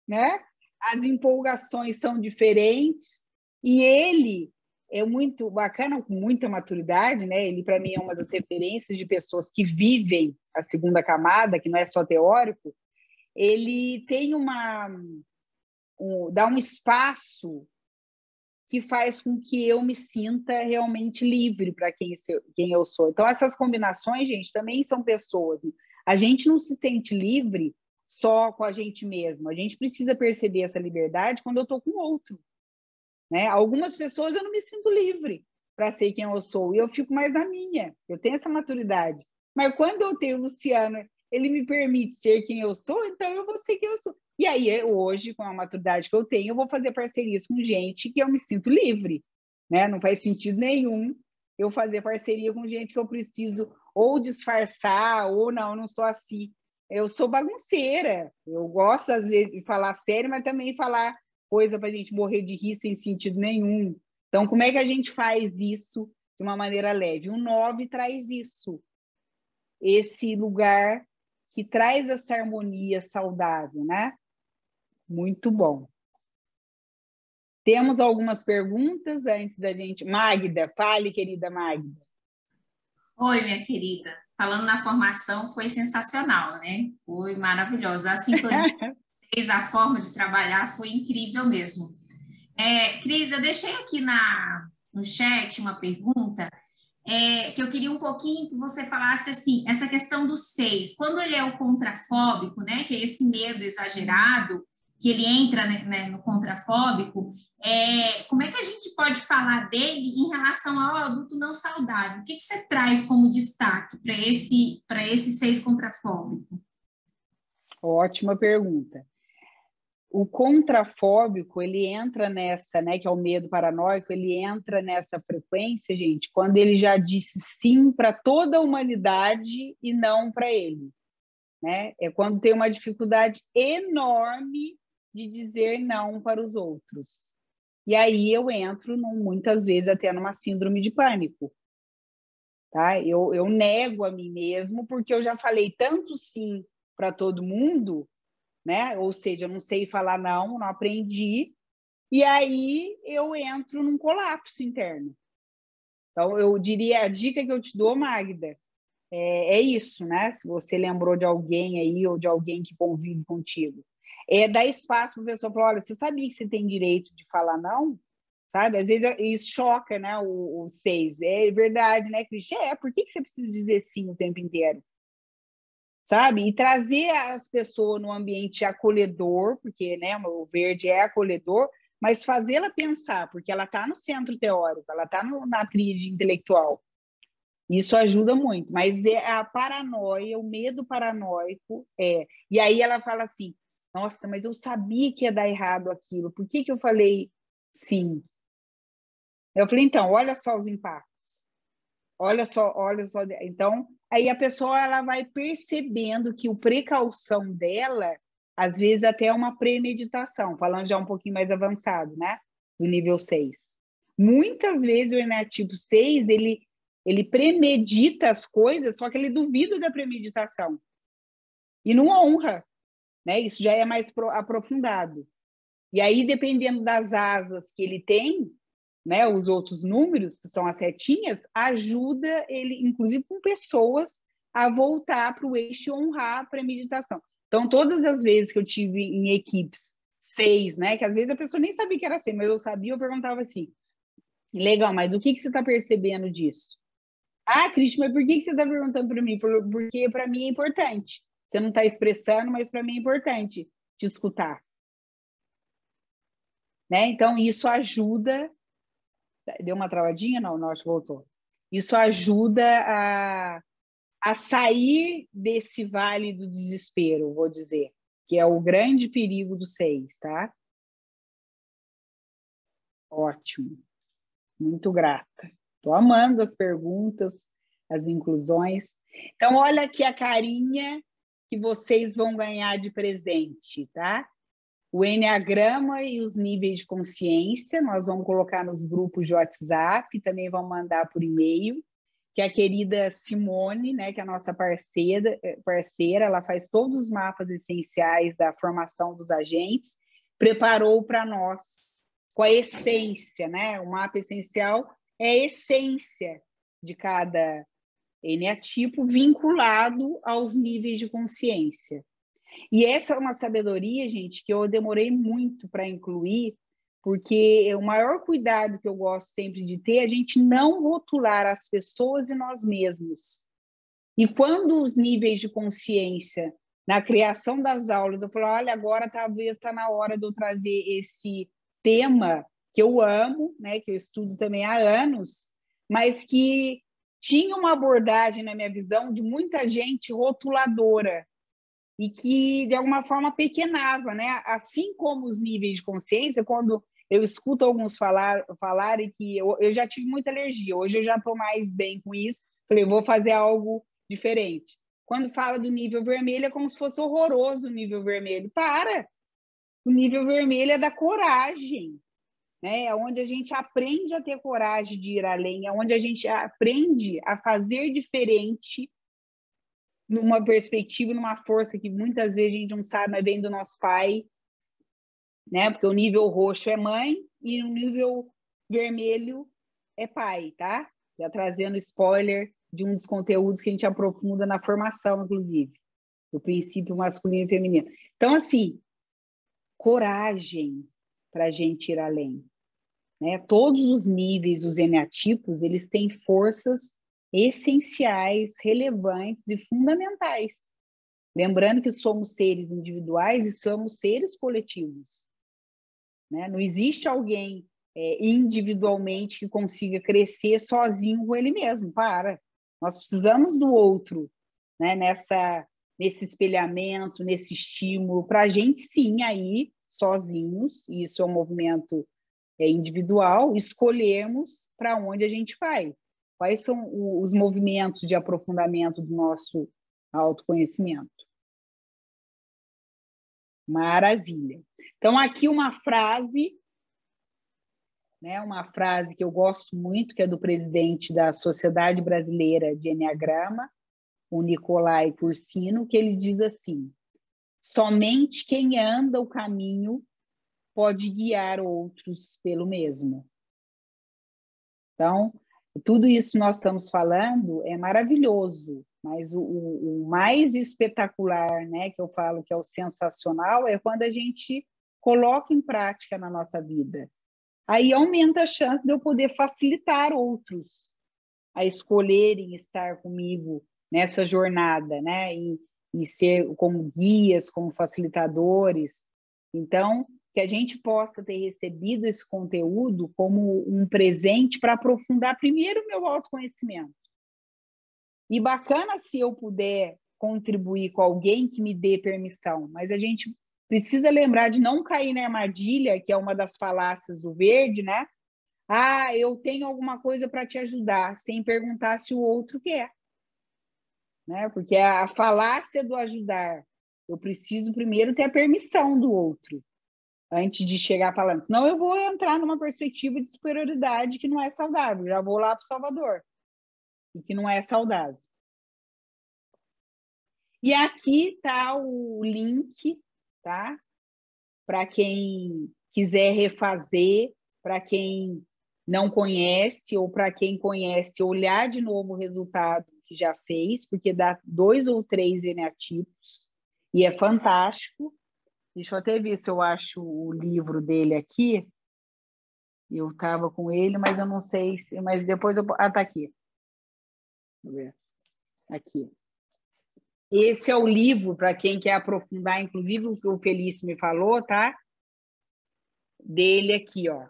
né? As empolgações são diferentes, e ele é muito bacana, com muita maturidade, né? Ele, para mim, é uma das referências de pessoas que vivem a segunda camada, que não é só teórico. Ele tem dá um espaço que faz com que eu me sinta realmente livre para quem eu sou. Então, essas combinações, gente, também são pessoas. A gente não se sente livre só com a gente mesmo. A gente precisa perceber essa liberdade quando eu estou com outro, né? Algumas pessoas eu não me sinto livre para ser quem eu sou, e eu fico mais na minha. Eu tenho essa maturidade. Mas quando eu tenho o Luciano, ele me permite ser quem eu sou, então eu vou ser quem eu sou. E aí, hoje, com a maturidade que eu tenho, eu vou fazer parcerias com gente que eu me sinto livre, né? Não faz sentido nenhum eu fazer parceria com gente que eu preciso ou disfarçar, ou não sou assim. Eu sou bagunceira. Eu gosto, às vezes, de falar sério, mas também falar coisa para a gente morrer de rir sem sentido nenhum. Então, como é que a gente faz isso de uma maneira leve? O 9 traz isso, esse lugar que traz essa harmonia saudável, né? Muito bom. Temos algumas perguntas antes da gente... Magda, fale, querida Magda. Oi, minha querida. Falando na formação, foi sensacional, né? Foi maravilhosa. A sintonia a forma de trabalhar foi incrível mesmo. Cris, eu deixei aqui no chat uma pergunta que eu queria um pouquinho que você falasse assim, essa questão do 6, quando ele é o contrafóbico, né, que é esse medo exagerado, que ele entra, né, no contrafóbico, como é que a gente pode falar dele em relação ao adulto não saudável? O que você traz como destaque para esse 6 contrafóbico? Ótima pergunta. O contrafóbico, ele entra nessa, né, que é o medo paranoico, ele entra nessa frequência, gente, quando ele já disse sim para toda a humanidade e não para ele, né? É quando tem uma dificuldade enorme de dizer não para os outros. E aí eu entro, muitas vezes, até numa síndrome de pânico. Tá? Eu nego a mim mesmo, porque eu já falei tanto sim para todo mundo, né? Ou seja, eu não sei falar não aprendi, e aí eu entro num colapso interno. Então, eu diria, a dica que eu te dou, Magda, é isso, né? Se você lembrou de alguém aí, ou de alguém que convive contigo, dar espaço para a pessoa falar, olha, você sabia que você tem direito de falar não? Sabe? Às vezes isso choca, né? O 6. É verdade, né, Cris? Por que você precisa dizer sim o tempo inteiro? Sabe? E trazer as pessoas no ambiente acolhedor, porque, né, o verde é acolhedor, mas fazê-la pensar, porque ela está no centro teórico, ela está na tríade intelectual. Isso ajuda muito, mas a paranoia, o medo paranoico E aí ela fala assim, nossa, mas eu sabia que ia dar errado aquilo, por que eu falei sim? Eu falei, então, olha só os impactos. Olha só. Então, aí a pessoa ela vai percebendo que o precaução dela, às vezes até é uma premeditação, falando já um pouquinho mais avançado, né? Do nível 6. Muitas vezes o eneatipo 6, ele premedita as coisas, só que ele duvida da premeditação. E não honra, né? Isso já é mais aprofundado. E aí, dependendo das asas que ele tem, né, os outros números, que são as setinhas, ajuda ele, inclusive com pessoas, a voltar para o eixo e honrar a premeditação. Então, todas as vezes que eu tive em equipes 6, né, que às vezes a pessoa nem sabia que era 6, mas eu sabia, eu perguntava assim, legal, mas o que você está percebendo disso? Ah, Cristian, mas por que você está perguntando para mim? Porque para mim é importante. Você não está expressando, mas para mim é importante te escutar. Né? Então, isso ajuda... Deu uma travadinha? Não, acho que voltou. Isso ajuda a sair desse vale do desespero, vou dizer, que é o grande perigo do 6, tá? Ótimo. Muito grata. Estou amando as perguntas. as inclusões. Então, olha aqui a carinha que vocês vão ganhar de presente, tá? O Enneagrama e os níveis de consciência, nós vamos colocar nos grupos de WhatsApp, também vamos mandar por e-mail, que a querida Simone, né, que é a nossa parceira, ela faz todos os mapas essenciais da formação dos agentes, preparou para nós, com a essência, né? O mapa essencial é a essência de cada eneatipo vinculado aos níveis de consciência. E essa é uma sabedoria, gente, que eu demorei muito para incluir, porque o maior cuidado que eu gosto sempre de ter é a gente não rotular as pessoas e nós mesmos. E quando os níveis de consciência, na criação das aulas, eu falo, olha, agora talvez está na hora de eu trazer esse tema que eu amo, né, que eu estudo também há anos, mas que tinha uma abordagem, na minha visão, de muita gente rotuladora e que, de alguma forma, pequenava, né? Assim como os níveis de consciência, quando eu escuto alguns falarem que eu já tive muita alergia, hoje eu já estou mais bem com isso, falei, vou fazer algo diferente. Quando fala do nível vermelho, é como se fosse horroroso o nível vermelho. Para! O nível vermelho é da coragem, né? É onde a gente aprende a ter coragem de ir além, é onde a gente aprende a fazer diferente numa perspectiva, numa força que muitas vezes a gente não sabe, mas vem do nosso pai, né? Porque o nível roxo é mãe e o nível vermelho é pai, tá? Já trazendo spoiler de um dos conteúdos que a gente aprofunda na formação, inclusive, do princípio masculino e feminino. Então, assim, coragem para a gente ir além, né? Todos os níveis, os eneatipos, eles têm forças essenciais, relevantes e fundamentais. Lembrando que somos seres individuais e somos seres coletivos, né? Não existe alguém individualmente que consiga crescer sozinho com ele mesmo. Para! Nós precisamos do outro, né? Nesse espelhamento, nesse estímulo, para a gente, sim, aí, sozinhos, e isso é um movimento individual, escolhermos para onde a gente vai. Quais são os movimentos de aprofundamento do nosso autoconhecimento? Maravilha. Então, aqui uma frase, né, uma frase que eu gosto muito, que é do presidente da Sociedade Brasileira de Enneagrama, o Nicolai Cursino, que ele diz assim: somente quem anda o caminho pode guiar outros pelo mesmo. Então, tudo isso nós estamos falando é maravilhoso, mas o mais espetacular, né, que eu falo que é o sensacional, é quando a gente coloca em prática na nossa vida. Aí aumenta a chance de eu poder facilitar outros a escolherem estar comigo nessa jornada, né, e ser como guias, como facilitadores. Então, que a gente possa ter recebido esse conteúdo como um presente para aprofundar primeiro o meu autoconhecimento. E bacana se eu puder contribuir com alguém que me dê permissão, mas a gente precisa lembrar de não cair na armadilha, que é uma das falácias do verde, né? Ah, eu tenho alguma coisa para te ajudar, sem perguntar se o outro quer. Né? Porque a falácia do ajudar, eu preciso primeiro ter a permissão do outro, antes de chegar falando. Senão eu vou entrar numa perspectiva de superioridade que não é saudável. Já vou lá para o Salvador. E que não é saudável. E aqui está o link, tá? Para quem quiser refazer, para quem não conhece ou para quem conhece, olhar de novo o resultado que já fez, porque dá 2 ou 3 eneatipos e é fantástico. Deixa eu até ver se eu acho o livro dele aqui. Eu estava com ele, mas eu não sei se... Mas depois eu... Ah, está aqui. Deixa eu ver. Aqui. Esse é o livro para quem quer aprofundar, inclusive o que o Felício me falou, tá? Dele aqui, ó.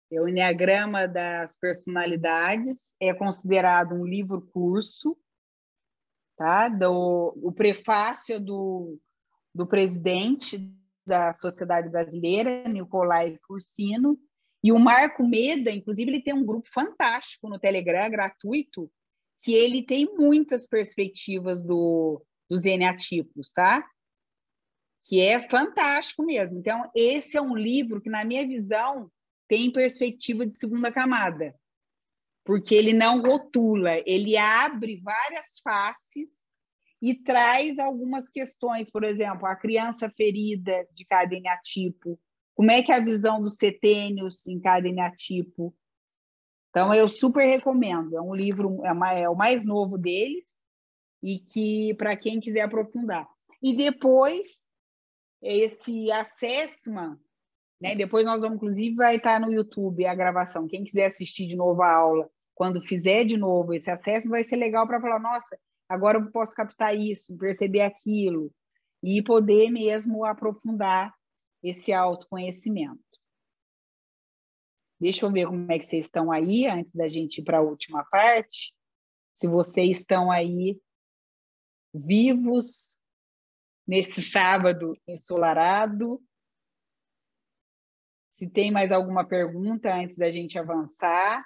É o Enneagrama das Personalidades. É considerado um livro-curso, tá? O prefácio do presidente da Sociedade Brasileira, Nicolai Cursino, e o Marco Meda, inclusive, ele tem um grupo fantástico no Telegram, gratuito, que ele tem muitas perspectivas dos eneatipos, tá? Que é fantástico mesmo. Então, esse é um livro que, na minha visão, tem perspectiva de segunda camada, porque ele não rotula, ele abre várias faces e traz algumas questões, por exemplo, a criança ferida de cada eneatipo, como é que é a visão dos setênios em cada eneatipo. Então, eu super recomendo. É um livro, é o mais novo deles, e que, para quem quiser aprofundar. E depois, esse assessment, né? Depois nós vamos, inclusive, vai estar no YouTube a gravação. Quem quiser assistir de novo a aula, quando fizer de novo esse assessment, vai ser legal para falar, nossa, agora eu posso captar isso, perceber aquilo, e poder mesmo aprofundar esse autoconhecimento. Deixa eu ver como é que vocês estão aí, antes da gente ir para a última parte. Se vocês estão aí vivos nesse sábado ensolarado. Se tem mais alguma pergunta antes da gente avançar.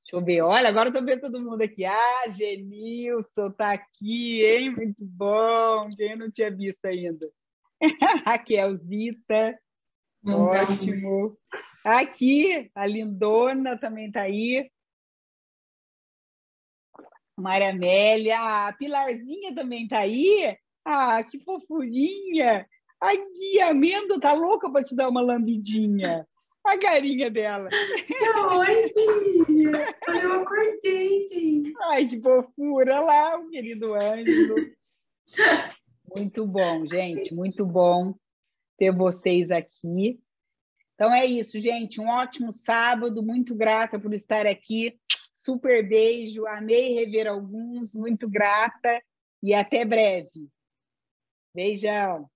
Deixa eu ver. Olha, agora eu estou vendo todo mundo aqui. Ah, Genilson está aqui, hein? Muito bom. Quem não tinha visto ainda? Raquelzita. Ótimo. Aqui, a Lindona também está aí. Maria Amélia. A Pilarzinha também está aí. Ah, que fofurinha. A Guia Amendo está louca para te dar uma lambidinha. A carinha dela. Oi, filha. Eu acordei, gente. Ai, que fofura. Olha lá, o querido Ângelo. Muito bom, gente. Muito bom ter vocês aqui. Então é isso, gente. Um ótimo sábado. Muito grata por estar aqui. Super beijo. Amei rever alguns. Muito grata. E até breve. Beijão.